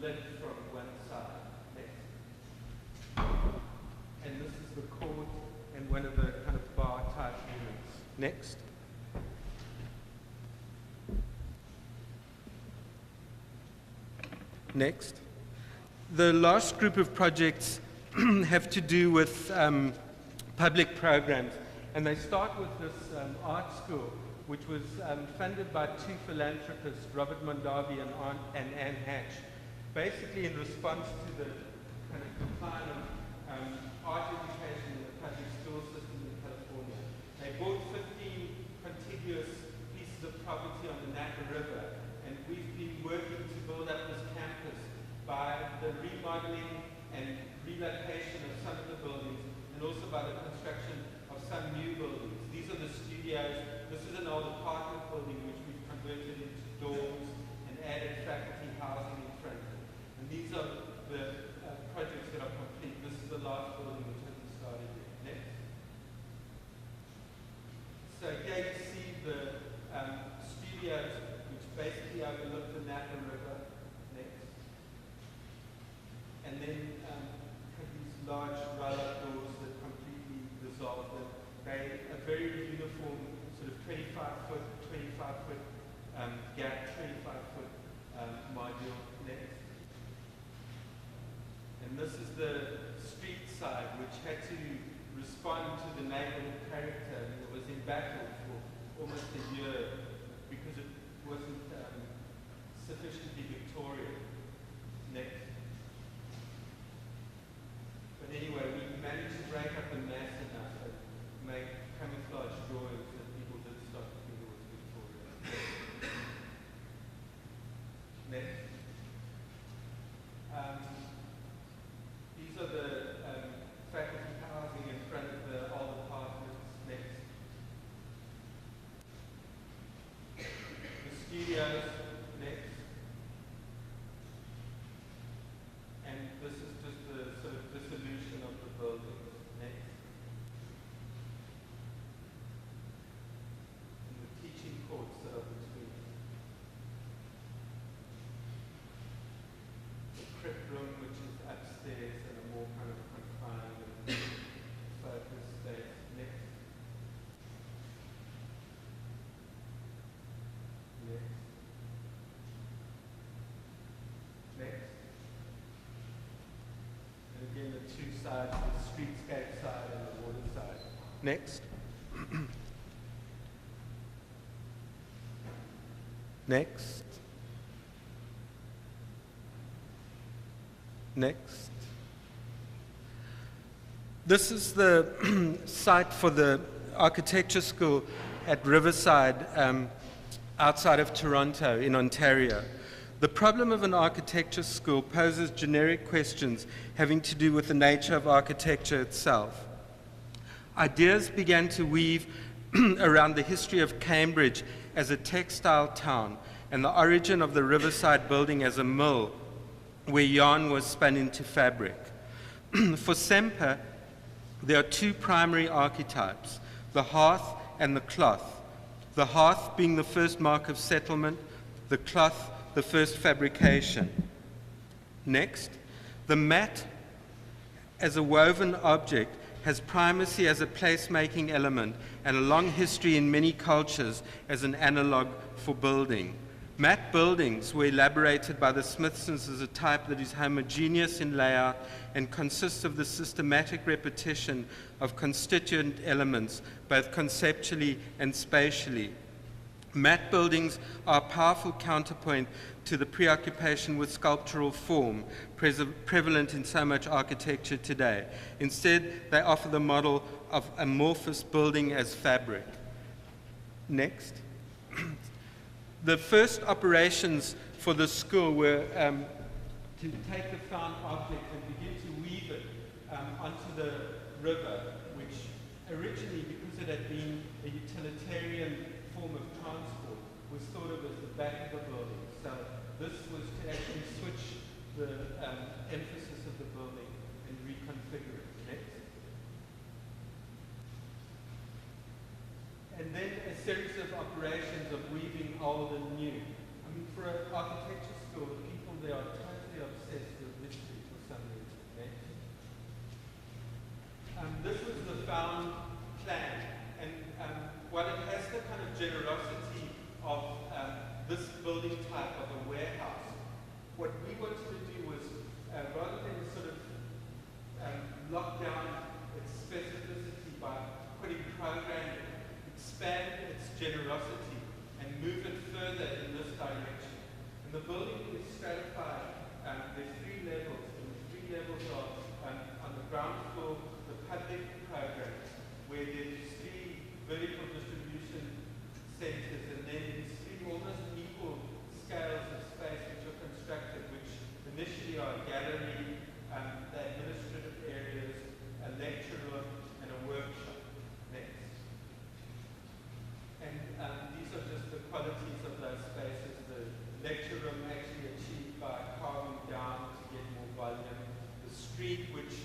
lit from one side. Next. And this is the court and one of the kind of bar type units. Next. Next. The last group of projects have to do with public programs, and they start with this art school, which was funded by two philanthropists, Robert Mondavi and Anne Hatch, basically in response to the kind of decline of art education in the public school system in California. They bought 15 contiguous pieces of property on the Napa River, and we've been working to build up this campus by the remodeling and relocation of some of the buildings, and also by the construction of some new buildings. These are the studios. This is an old apartment building which we've converted into dorms and added faculty housing in front. And these are the projects that are complete. This is the last building which hasn't started yet. Next. So here you see the studios which basically overlook the Napa River. Next. And then have these large roll-up doors that completely dissolve them. They are very uniform, sort of 25-foot gap, 25-foot module. Next. And this is the street side, which had to respond to the neighborhood character, and it was in battle for almost a year because it wasn't sufficiently Victorian. Next. But anyway, we managed to break up the mass enough and make camouflage drawings that people did start to think it was Victorian. Next. These are the faculty housing in front of the old apartments. Next. streetscape side and the water side. Next. Next. Next. This is the site for the architecture school at Riverside, outside of Toronto in Ontario. The problem of an architecture school poses generic questions having to do with the nature of architecture itself. Ideas began to weave around the history of Cambridge as a textile town and the origin of the Riverside building as a mill where yarn was spun into fabric. For Semper, there are two primary archetypes, the hearth and the cloth. The hearth being the first mark of settlement, the cloth the first fabrication. Next, the mat as a woven object has primacy as a place-making element and a long history in many cultures as an analog for building. Mat buildings were elaborated by the Smithsons as a type that is homogeneous in layout and consists of the systematic repetition of constituent elements, both conceptually and spatially. Mat buildings are a powerful counterpoint to the preoccupation with sculptural form prevalent in so much architecture today. Instead, they offer the model of amorphous building as fabric. Next. The first operations for the school were to take the found object and begin to weave it onto the river, which originally, because it had been a utilitarian form of transport, was thought of as the back of the building. So this was to actually switch the emphasis of the building and reconfigure it. Next. And then a series of operations of weaving old and new. I mean, for an architecture school, the people there are totally obsessed with history for some reason. Next. This was the found plan, and while it has the kind of generosity of this building type of a warehouse, what we wanted to do was, rather than sort of lock down its specificity by putting programming, expand its generosity and move it further in this direction. And the building is stratified. There are three levels. And the three levels are on the ground floor, the public programs, where there's three vertical distribution centers, and then these three almost equal scales of space which are constructed, which initially are a gallery, the administrative areas, a lecture room, and a workshop. Next. And these are just the qualities of those spaces. The lecture room actually achieved by carving down to get more volume. The street, which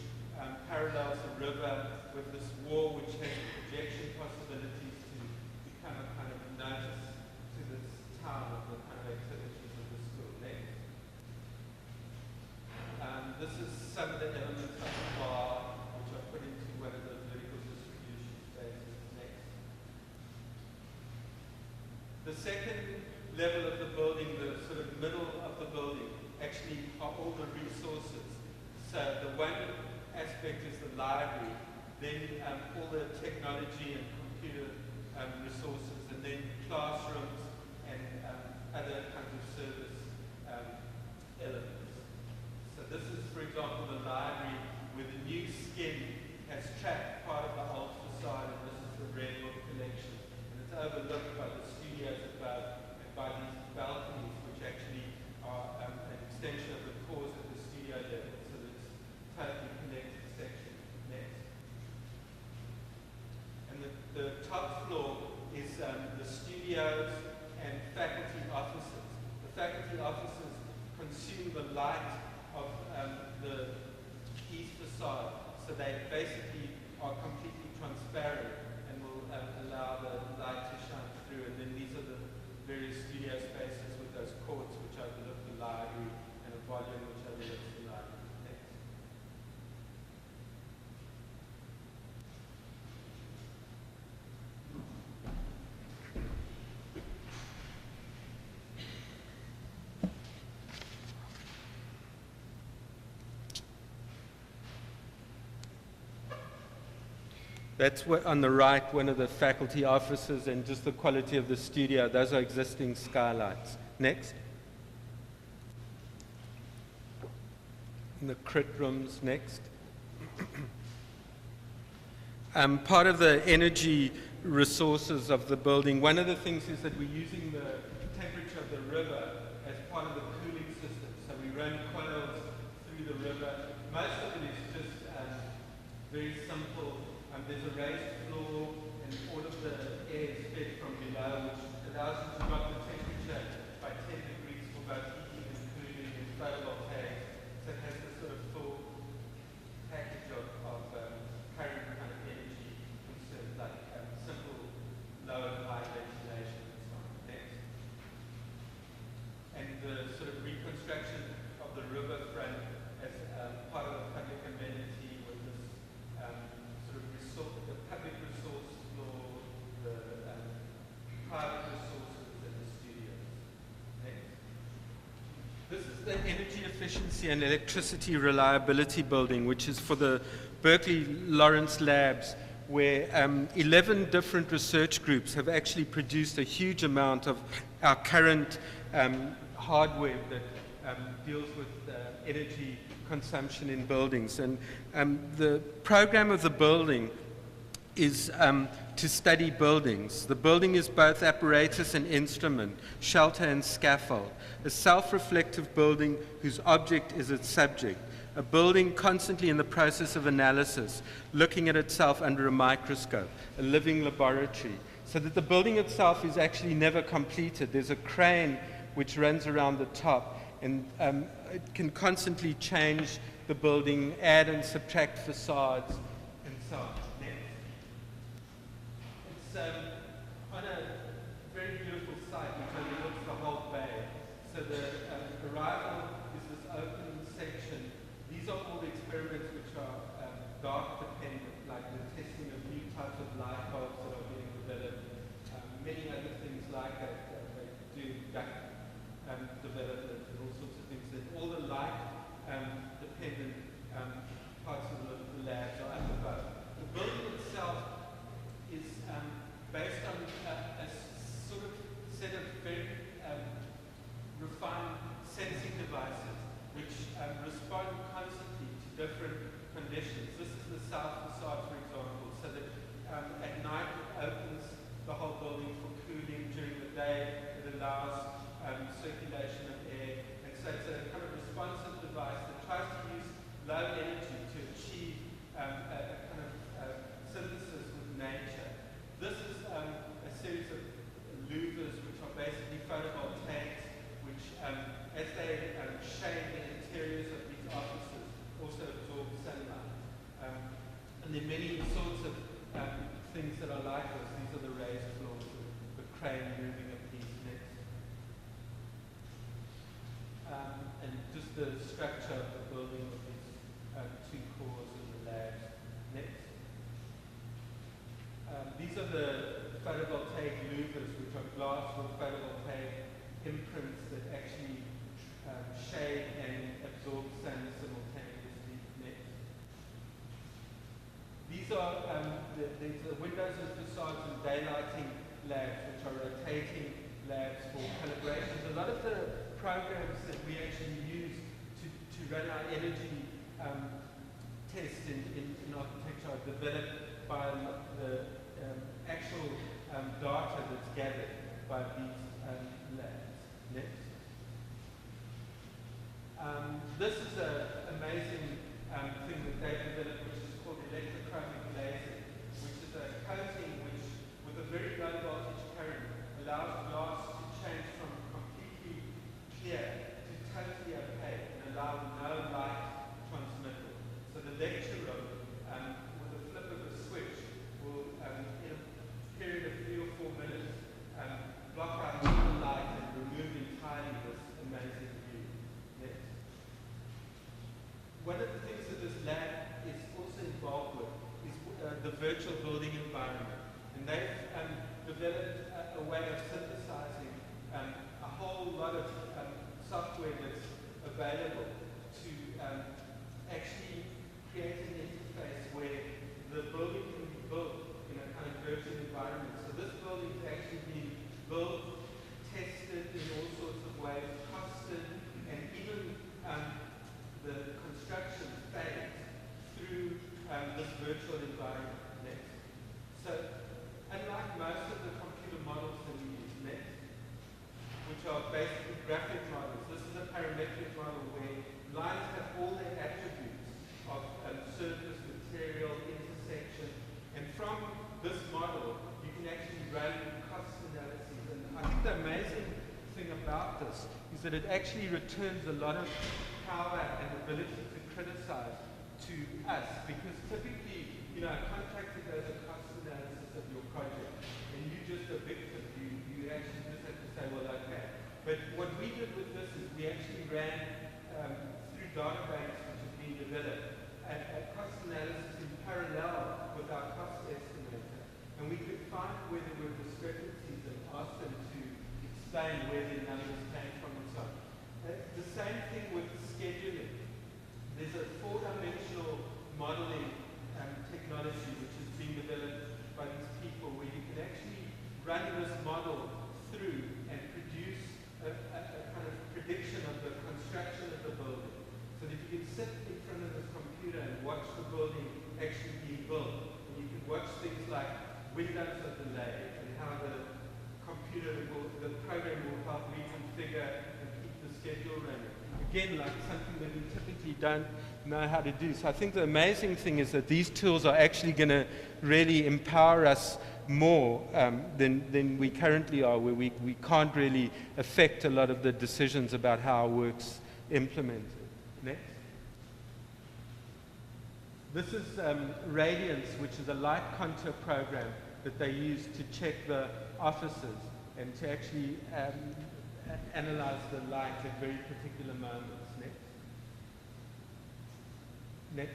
parallels the river with this wall, which has projection possibilities to become a kind of notice to this town of the kind of activities of the school. Next. This is some of the elements of the bar, which are put into one of those vertical distribution spaces. Next. The second level of the building, the sort of middle of the building, actually are all the resources. So the one aspect is the library, then all the technology and computer resources, and then classrooms and other kinds of service elements. So this is, for example, the library where the new skin has trapped part of the old facade, and this is the Red Book collection. And it's overlooked by the studios above and by these balconies, which actually are an extension of the cores at the studio level. So it's totally connected section. Next. And the top floor is the studios and faculty offices. The faculty offices consume the light of the east facade, so they basically are completely transparent and will allow the light to shine through. And then these are the various studio spaces with those courts which overlook the library and a volume which overlooks the library. Next. That's what, on the right, one of the faculty offices, and just the quality of the studio. Those are existing skylights. Next. And the crit rooms, next. Part of the energy resources of the building, one of the things is that we're using the temperature of the river as part of the cooling system. So we run coils through the river. Most of it is just very simple. There's a raised floor, and all of the air is fed from below, which allows you to drop the temperature by 10 degrees for both heating and cooling and photovoltaic. So it has this sort of full package of current kind of energy concerns, like simple low and high ventilation and so on. Next. And the sort of reconstruction of the riverfront as part of the public amenity with this the public resource floor, the private resources, and the studios. Next. This is the energy efficiency and electricity reliability building, which is for the Berkeley Lawrence Labs, where 11 different research groups have actually produced a huge amount of our current hardware that deals with energy consumption in buildings. And the program of the building is to study buildings. The building is both apparatus and instrument, shelter and scaffold, a self-reflective building whose object is its subject, a building constantly in the process of analysis, looking at itself under a microscope, a living laboratory, so that the building itself is actually never completed. There's a crane which runs around the top, and it can constantly change the building, add and subtract facades, and so on. It's on a very beautiful site which overlooks the whole bay. So the arrival is this open section. These are all the experiments which are dark dependent, like the testing of new types of light bulbs that are being developed, many other things like that. They do duct development and all sorts of things. And all the light dependent parts of the labs are up above. The building itself is based on a sort of set of very refined sensing devices which respond constantly to different conditions. This is the south facade, for example, so that at night it opens the whole building for cooling. During the day it allows circulation of air. And so it's a kind of responsive device that tries to use low energy to achieve a kind of synthesis with nature. This is a series of louvers which are basically photovoltaics, which as they shade the interiors of these offices also absorb sunlight. And there are many sorts of things that are like this. These are the raised floors, the crane moving a piece next. And just the structure of the building with these two cores and the labs. Next. These are the photovoltaic louvers, which are glass with photovoltaic imprints that actually shade and absorb sun simultaneously. Next. These are the windows and facades and daylighting labs, which are rotating labs for calibrations. A lot of the programs that we actually use to run our energy tests in architecture are developed by the actual data that's gathered by these labs. Next. This is an amazing thing that they developed, which is called electrochromic glazing, which is a coating which, with a very low voltage current, allows glass to change from completely clear to totally opaque and allow no light transmittal. So the lecture room, with the flip of a switch, will, in a period of 3 or 4 minutes, block out all the light and remove entirely this amazing view. Next. One of the things that this lab is also involved with is the virtual building environment. And they've developed a way of synthesizing a whole lot of software that's available to actually create an interface where the building can be built that it actually returns a lot of power and ability to criticize to us, because typically, a contractor does a cost analysis of your project, and you're just a victim. You actually just have to say, well, okay. But what we did with this is we actually ran through databases which have been developed a cost analysis in parallel with our cost estimator, and we could find where there were discrepancies and ask them to explain where the numbers came from and so on. The same thing with scheduling. There's a four-dimensional modeling technology which is being developed by these people where you can actually run this model through and produce a kind of prediction of the construction of the building. So that you can sit in front of this computer and watch the building actually being built. And you can watch things like windows are delayed and how the program will help reconfigure and keep the schedule running. Again, like something that we typically don't know how to do. So I think the amazing thing is that these tools are actually going to really empower us more than we currently are, where we can't really affect a lot of the decisions about how our work's implemented. Next. This is Radiance, which is a light contour program that they use to check the offices and to actually analyze the light at very particular moments. Next.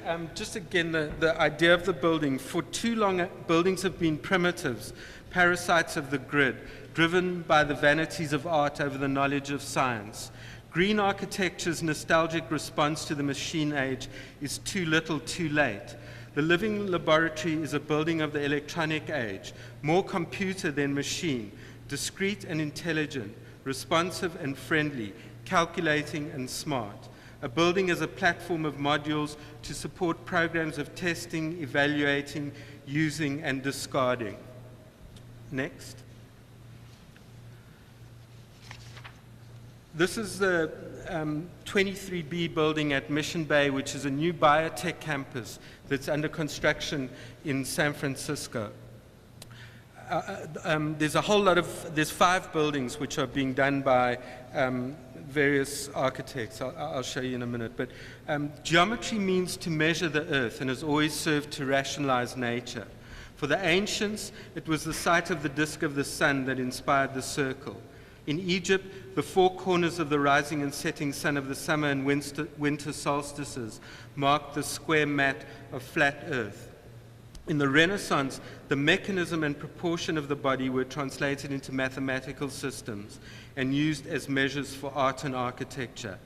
And just again, the idea of the building. For too long, buildings have been primitives, parasites of the grid, driven by the vanities of art over the knowledge of science. Green architecture's nostalgic response to the machine age is too little, too late. The living laboratory is a building of the electronic age, more computer than machine, discrete and intelligent, responsive and friendly, calculating and smart. A building as a platform of modules to support programs of testing, evaluating, using, and discarding. Next. This is the 23B building at Mission Bay, which is a new biotech campus that's under construction in San Francisco. There's 5 buildings which are being done by various architects. I'll show you in a minute. But geometry means to measure the earth and has always served to rationalize nature. For the ancients, it was the sight of the disk of the sun that inspired the circle. In Egypt, the 4 corners of the rising and setting sun of the summer and winter solstices marked the square mat of flat earth. In the Renaissance, the mechanism and proportion of the body were translated into mathematical systems and used as measures for art and architecture.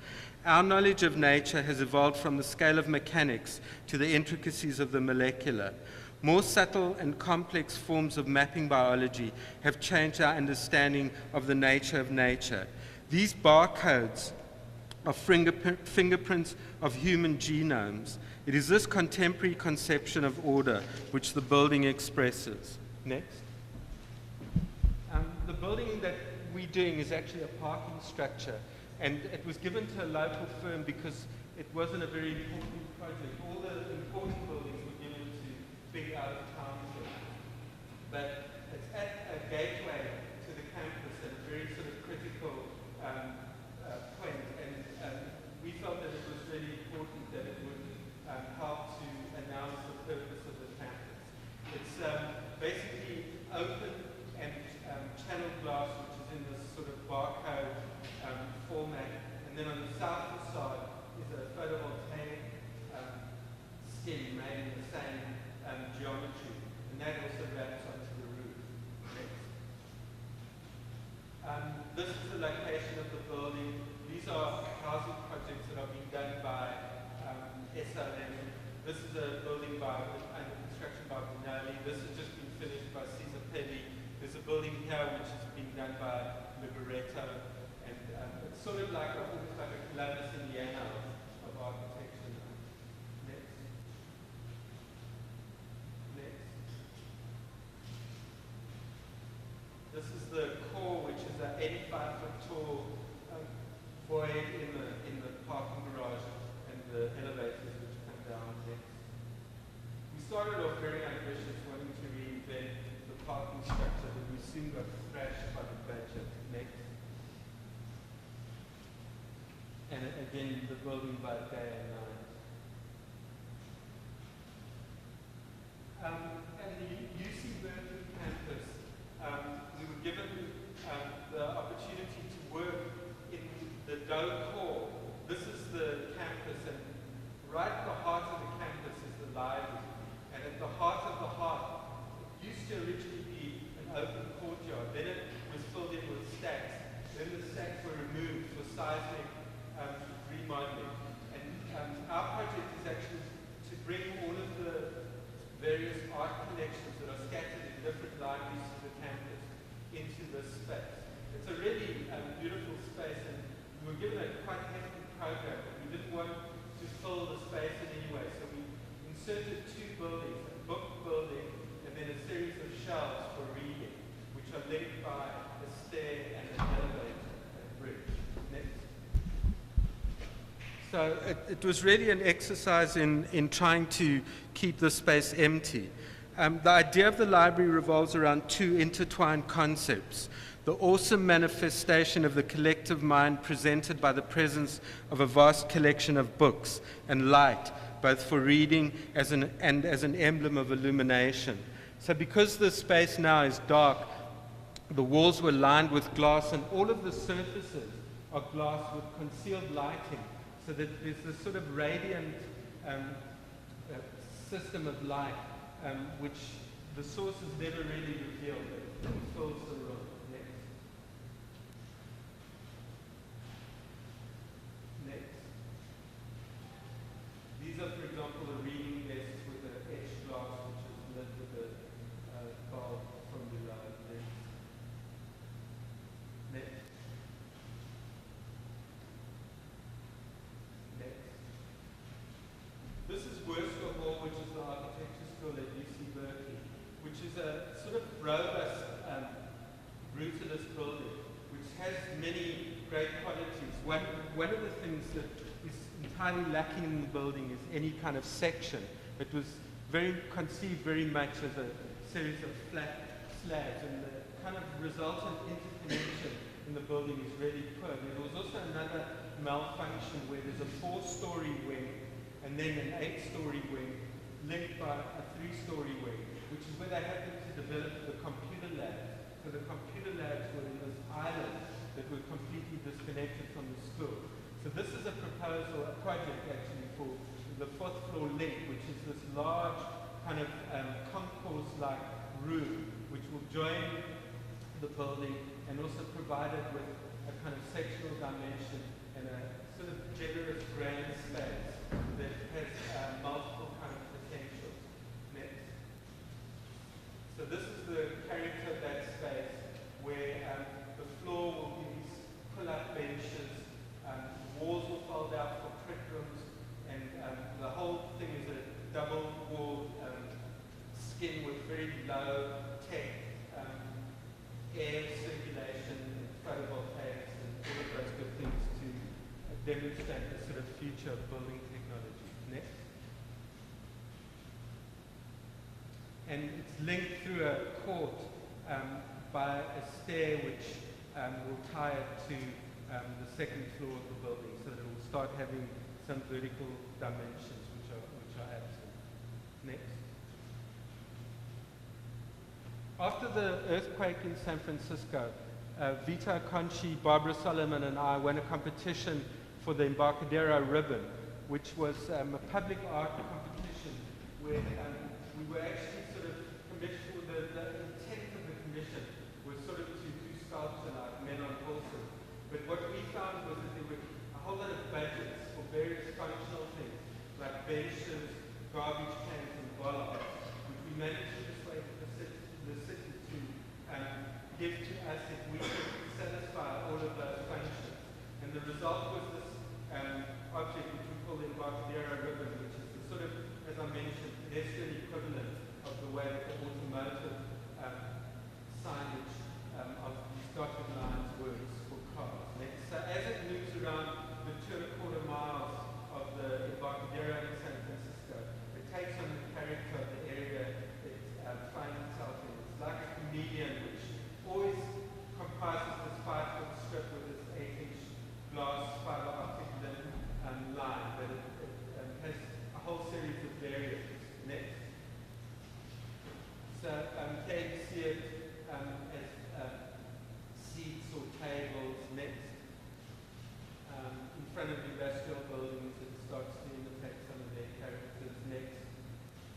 Our knowledge of nature has evolved from the scale of mechanics to the intricacies of the molecular. More subtle and complex forms of mapping biology have changed our understanding of the nature of nature. These barcodes are fingerprints of human genomes. It is this contemporary conception of order which the building expresses. Next. The building that we're doing is actually a parking structure, and it was given to a local firm because it wasn't a very important project. All the important buildings were given to big out-of-town firms. But it's at a gateway to the campus at a very sort of critical point, and we felt that it was really important that it would help to announce the purpose of the campus. It's basically open and channel glass, which is in this sort of barcode format, and then on the south facade is a photovoltaic skin made in the same geometry, and that also wraps onto the roof. Next. This is the location of the building. These are housing projects that are being done by SLM. This is a building under construction by Vinali. This has just been finished by Cesar Pelli. There's a building here which is being done by Libretto, and it's sort of like almost like a Columbus, Indiana of architecture. Next. This is the core, which is an 85-foot tall void in the parking garage and the elevators which come down next. We started off very ambitious, wanting to reinvent the parking structure that we soon got thrashed by the budget. Next. And again, the building by day and night. And the UC Berkeley campus, we were given the opportunity to work in the Doe core. This is the campus, and right at the heart of the campus is the library. And at the heart of the heart, it used to originally be an open courtyard. Then it was filled in with stacks. Then the stacks were removed for seismic remodeling. And our project is actually to bring all of the various art collections that are scattered in different libraries of the campus into this space. It's a really beautiful space, and we were given a quite hefty program. We didn't want to fill the space in any way, so we inserted two buildings, a book building and then a series of shelves for reading, which are linked by a stair and an elevator and bridge. Next. So it was really an exercise in trying to keep the space empty. The idea of the library revolves around two intertwined concepts: the awesome manifestation of the collective mind presented by the presence of a vast collection of books, and light, both for reading and as an emblem of illumination. So because the space now is dark, the walls were lined with glass, and all of the surfaces are glass with concealed lighting, so that there's this sort of radiant system of light, which the source has never really revealed. It fills the room. Next. Next. These are, for example, the reading desks with the etched glass, which is lit with a bulb from the lens. Next. Next. This is Worcester Hall, which is the architecture school at UC Berkeley, which is a sort of robust, brutalist building, which has many great qualities. One of the things that is entirely lacking in the building is any kind of section. It was conceived very much as a series of flat slabs, and the kind of resultant interconnection in the building is really poor. There was also another malfunction where there's a 4-story wing and then an 8-story wing linked by a 3-story wing, which is where they happened to develop the computer labs. So the computer labs were in this island that were completely disconnected from the school. So this is a proposal, a project actually, for the 4th floor link, which is this large kind of concourse-like room, which will join the building and also provide it with a kind of sectional dimension and a sort of generous grand space that has multiple kind of potentials. Next. So this is the character of that space, where the floor will be these pull-up benches, walls will fold out for print rooms, and the whole thing is a double-walled skin with very low tech air circulation and photovoltaics and all of those good things to demonstrate the sort of future of building technology. Next. And it's linked through a court by a stair which will tie it to the 2nd floor of the building, so that it will start having some vertical dimensions which are absent. Next. After the earthquake in San Francisco, Vito, Acconci, Barbara Solomon, and I won a competition for the Embarcadero Ribbon, which was a public art competition where we were actually sort of commissioned, the intent of the commission was sort of to do sculpture like men on horses. But what we found was that there were a whole lot of budgets for various functional things, like benches, garbage cans, and bollards, which we managed to persuade the city to give to us if we could satisfy all of those functions. And the result was this object which we call the Embarcadero Ribbon, which is the sort of, as I mentioned, pedestrian equivalent of the way that the automotive signage of these dotted lines works for cars. So as it moves around the 2¼ miles of the Embarcadero in San Francisco, it takes on the character of the area it finds itself in. It's like a So here you see it as seats or tables next. In front of industrial buildings, it starts to imitate some of their characters next.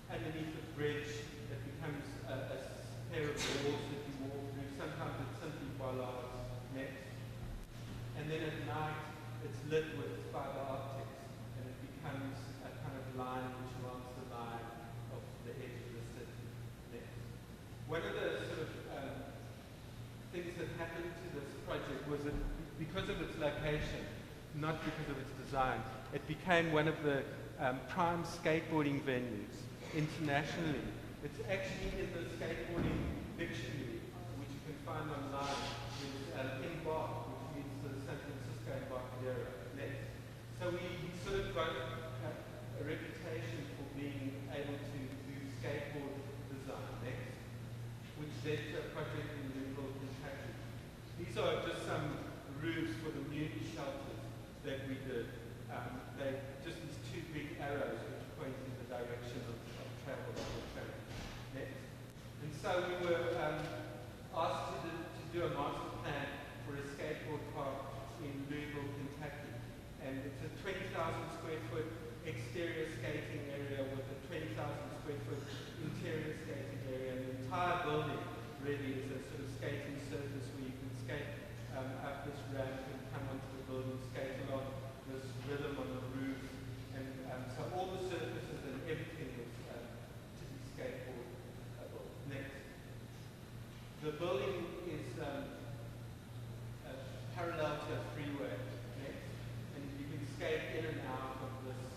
Underneath the bridge, it becomes a pair of walls that you walk through. Sometimes it's simply bollards next. And then at night, it's lit with fiber optics, and it becomes a kind of line which marks the line of the edge of the city next. One of the sort of things that happened to this project was that because of its location, not because of its design, it became one of the prime skateboarding venues internationally. It's actually in the skateboarding dictionary, which you can find online. It's Embark, which means the San Francisco Embarcadero next. So we sort of got a reputation for being able to do skateboard design next, which led to a project in Louisville, Kentucky. These are just some roofs for the muni shelters that we did. They're just these two big arrows which point in the direction of travel or travel. Next. And so we were asked to do a master plan for a skateboard park in Louisville, Kentucky. And it's a 20,000 square foot exterior skating area with a 20,000 square foot interior skating area. And the entire building really is a sort of skating surface where you can skate up this ramp and come onto the building, skate along this rhythm on the roof. And so all the surfaces and everything is to be skateboardable. Next. The building is parallel to a freeway. Next. And you can skate in and out of this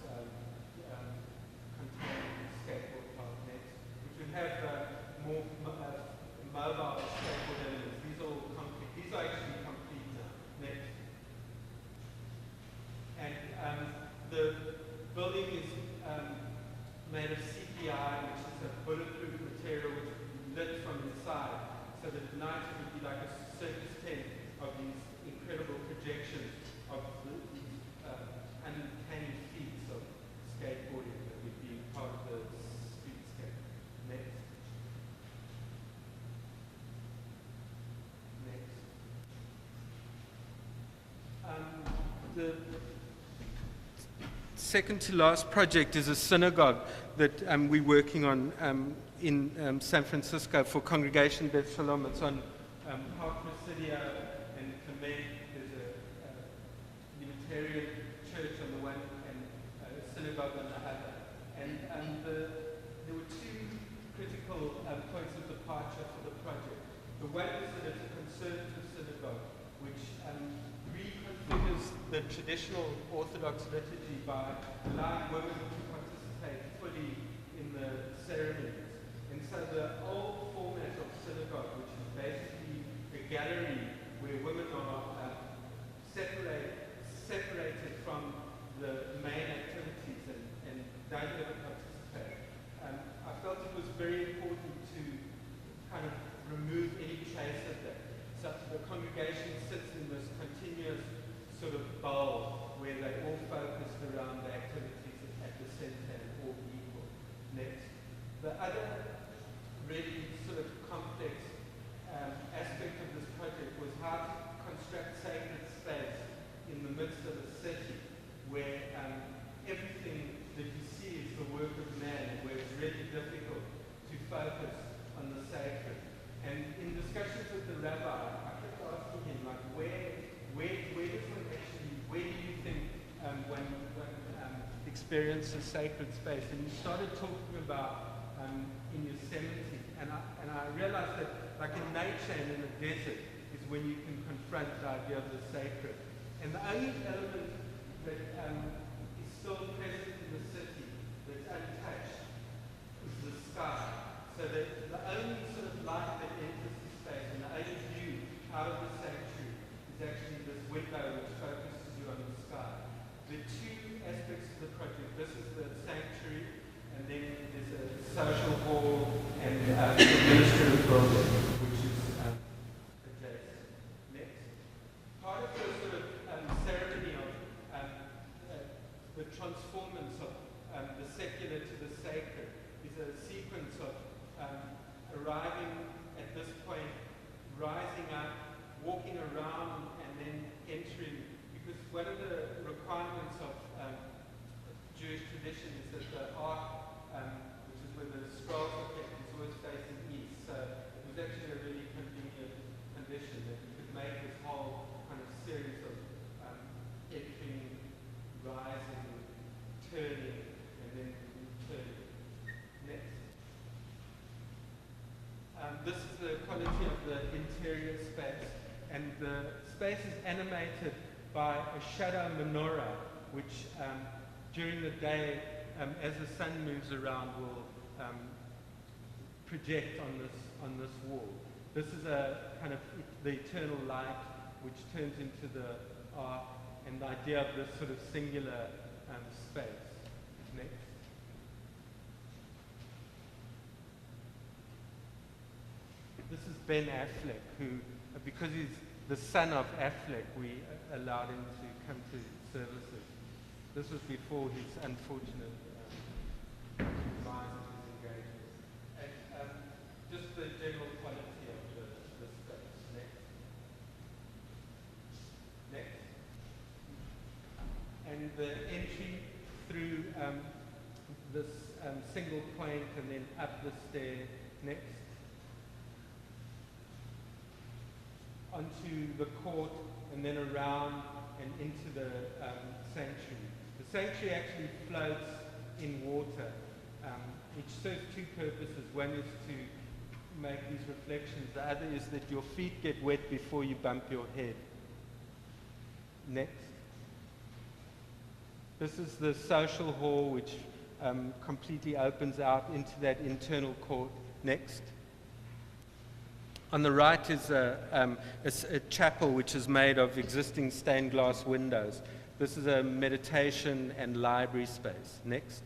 contained skateboard park. Next. Which would have more mobile skateboard elements. These are all concrete. These are actually complete now. Next. And the building is made of CPI, which is a bulletproof material which would be lit from inside, so that at night it would be like a circus tent of these incredible projections of these uncanny feats of skateboarding that would be part of the streetscape. Next. Next. The second to last project is a synagogue that we're working on in San Francisco for Congregation Beth Shalom. It's on Park Presidio and Clement. There's a Unitarian church on the one and a synagogue on the other. And there were two critical points of departure for the project. The one is that it's a conservative synagogue, which reconfigures the traditional Orthodox liturgy by allowing women to participate fully in the ceremonies. And so the old format of synagogue, which is basically a gallery where women are separated from the main activities and don't ever participate. I felt it was very important to kind of remove any trace of that. So the congregation sits in this continuous sort of bowl where they all focused around the activities at the center and all equal. Next. The other really sort of complex aspect of this project was how to construct sacred space in the midst of a city where everything that you see is the work of man, where it's really difficult to focus on the sacred. And in discussions with the rabbi, I kept asking him, like, where does one actually, where do you think one experiences sacred space? And he started talking about in Yosemite, and I realized that, like in nature and in the desert, is when you can confront the idea of the sacred. And the only element that is still present in the city that's untouched is the sky. So that the only sort of light that enters the space and the only view out of the sanctuary is actually this window which focuses you on the sky. The two aspects of the project, this is the sanctuary, and then there's a social hall and administrative building, which is adjacent. Next. Part of the sort of ceremony of the transformance of the secular to the sacred is a sequence of arriving at this point, rising up, walking around, and then entering, because one of the requirements of Jewish tradition is that the ark, which is where the scrolls are kept, is always facing east. So it was actually a really convenient condition that you could make this whole kind of series of entering, rising, turning, and then returning. Next. This is the quality of the interior space, and the space is animated by a shadow menorah, which during the day, as the sun moves around, will project on this wall. This is a kind of the eternal light, which turns into the ark, and the idea of this sort of singular space. Next. This is Ben Affleck, who, because he's the son of Affleck, we allowed him to come to services. This was before his unfortunate demise of his engagement. And just the general quality of the space. Next. Next. And the entry through this single point and then up the stair. Next. Onto the court and then around and into the sanctuary. The sanctuary actually floats in water, which serves two purposes. One is to make these reflections. The other is that your feet get wet before you bump your head. Next. This is the social hall, which completely opens out into that internal court. Next. On the right is a chapel which is made of existing stained glass windows. This is a meditation and library space. Next.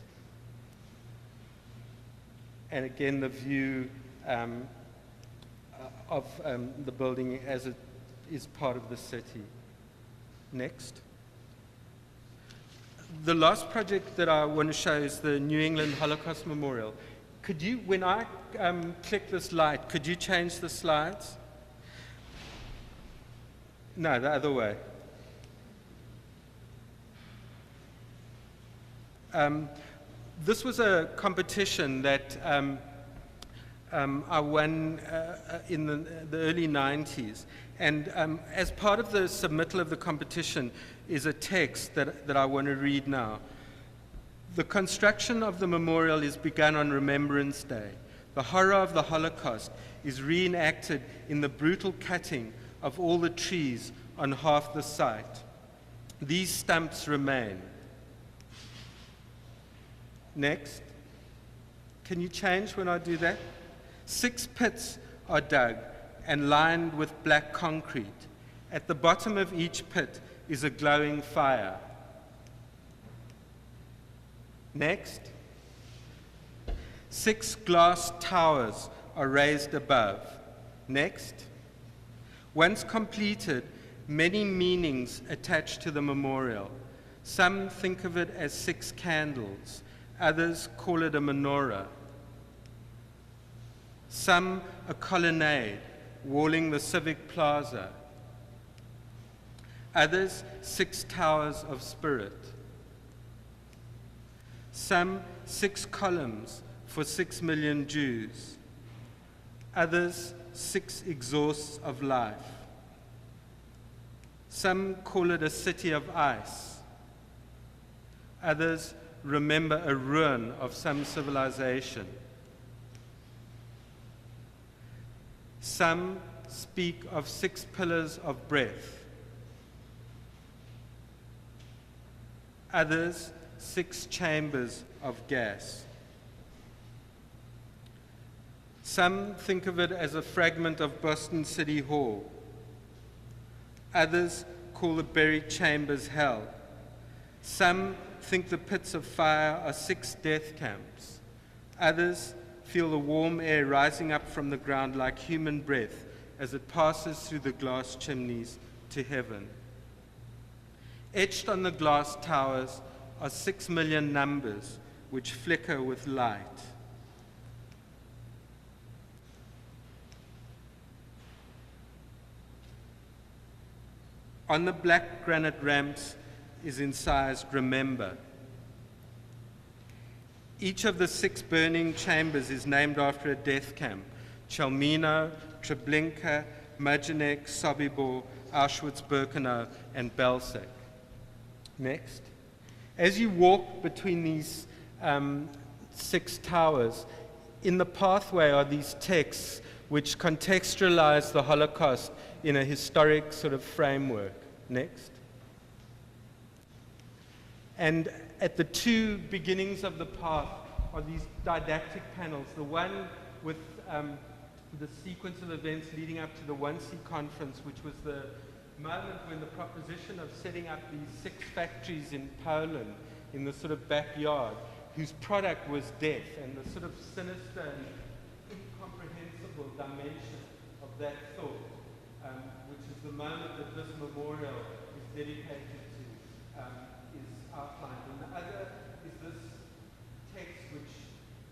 And again, the view of the building as it is part of the city. Next. The last project that I want to show is the New England Holocaust Memorial. Could you, when I click this light, could you change the slides? No, the other way. This was a competition that I won in the early 90s. And as part of the submittal of the competition is a text that I want to read now. The construction of the memorial is begun on Remembrance Day. The horror of the Holocaust is reenacted in the brutal cutting of all the trees on half the site. These stumps remain. Next. Can you change when I do that? 6 pits are dug and lined with black concrete. At the bottom of each pit is a glowing fire. Next. 6 glass towers are raised above. Next. Once completed, many meanings attach to the memorial. Some think of it as 6 candles. Others call it a menorah. Some a colonnade walling the civic plaza. Others 6 towers of spirit. Some 6 columns for 6 million Jews. Others 6 exhausts of life. Some call it a city of ice. Others remember a ruin of some civilization. Some speak of 6 pillars of breath. Others 6 chambers of gas. Some think of it as a fragment of Boston City Hall. Others call the buried chambers hell. Some think the pits of fire are 6 death camps. Others feel the warm air rising up from the ground like human breath as it passes through the glass chimneys to heaven. Etched on the glass towers are 6 million numbers which flicker with light. On the black granite ramps is incised "Remember." Each of the 6 burning chambers is named after a death camp: Chelmino, Treblinka, Majdanek, Sobibor, Auschwitz-Birkenau, and Belzec. Next. As you walk between these 6 towers, in the pathway are these texts which contextualize the Holocaust in a historic sort of framework. Next. And at the 2 beginnings of the path are these didactic panels. The one with the sequence of events leading up to the 1C conference, which was the moment when the proposition of setting up these 6 factories in Poland in the sort of backyard, whose product was death, and the sort of sinister and incomprehensible dimension of that thought, which is the moment that this memorial is dedicated to, is outlined. And the other is this text which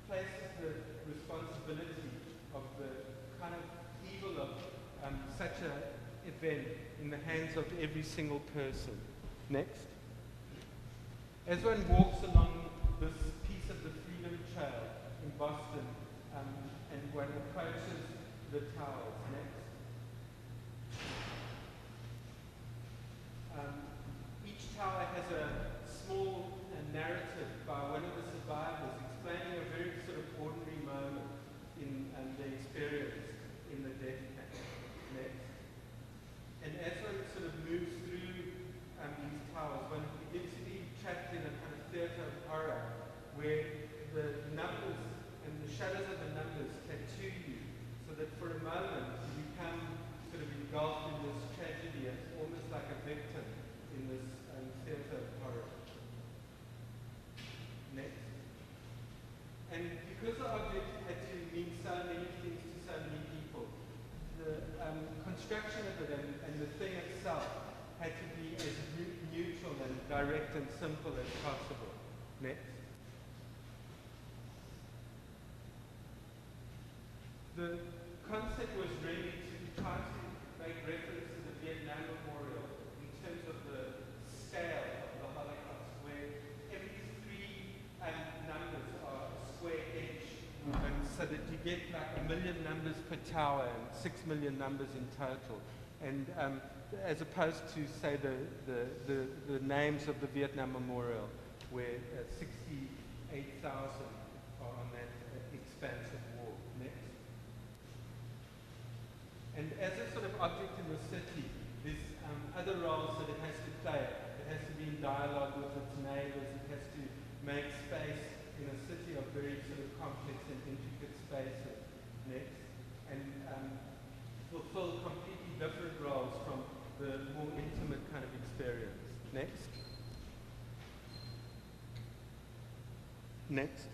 places the responsibility of the kind of evil of such an event in the hands of every single person. Next. As one walks along this piece of the Freedom Trail in Boston, and one approaches the towers. Next. Each tower has a small narrative by one of the survivors explaining a very sort of ordinary moment in the experience in the death camp. Next. And as one sort of moves through these towers, one begins to be trapped in a kind of theatre of horror, where the numbers and the shadows of the numbers tattoo you, so that for a moment you become sort of engulfed in this tragedy as almost like a victim in this theatre of horror. Next. And because the object had to mean so many things to so many people, the construction of it and the thing itself had to be as neutral and direct and simple as possible. Next. The concept was really to try to make reference to the Vietnam Memorial in terms of the scale of the Holocaust, where every 3 numbers are a square inch, so that you get like 1 million numbers per tower and 6 million numbers in total. And as opposed to, say, the names of the Vietnam Memorial, where 68,000 are on that expansive wall. Next. And as a sort of object in the city, there's other roles that it has to play. It has to be in dialogue with its neighbors. It has to make space in a city of very sort of complex and intricate spaces. Next. And fulfill completely different roles from the more intimate kind of experience. Next. Next.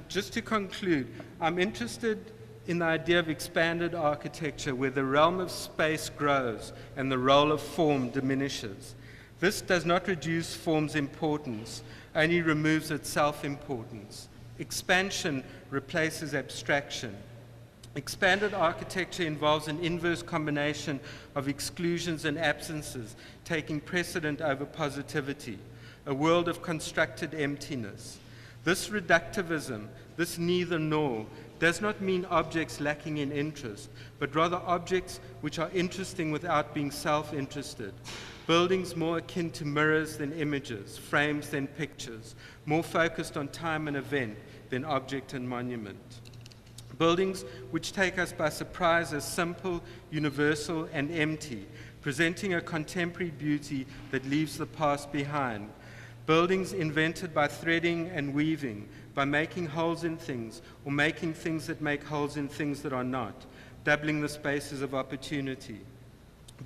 Just to conclude, I'm interested in the idea of expanded architecture where the realm of space grows and the role of form diminishes. This does not reduce form's importance, only removes its self-importance. Expansion replaces abstraction. Expanded architecture involves an inverse combination of exclusions and absences, taking precedent over positivity, a world of constructed emptiness. This reductivism, this neither nor, does not mean objects lacking in interest, but rather objects which are interesting without being self-interested. Buildings more akin to mirrors than images, frames than pictures, more focused on time and event than object and monument. Buildings which take us by surprise as simple, universal, and empty, presenting a contemporary beauty that leaves the past behind. Buildings invented by threading and weaving, by making holes in things, or making things that make holes in things that are not, doubling the spaces of opportunity.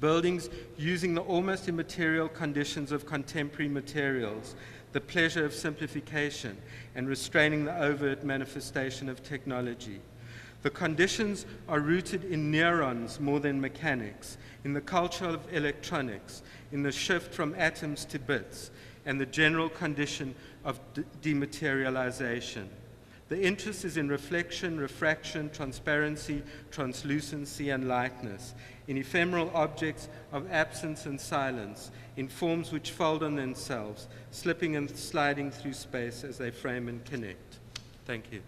Buildings using the almost immaterial conditions of contemporary materials, the pleasure of simplification, and restraining the overt manifestation of technology. The conditions are rooted in neurons more than mechanics, in the culture of electronics, in the shift from atoms to bits, and the general condition of dematerialization. The interest is in reflection, refraction, transparency, translucency, and lightness, in ephemeral objects of absence and silence, in forms which fold on themselves, slipping and sliding through space as they frame and connect. Thank you.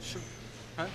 Sure. Huh?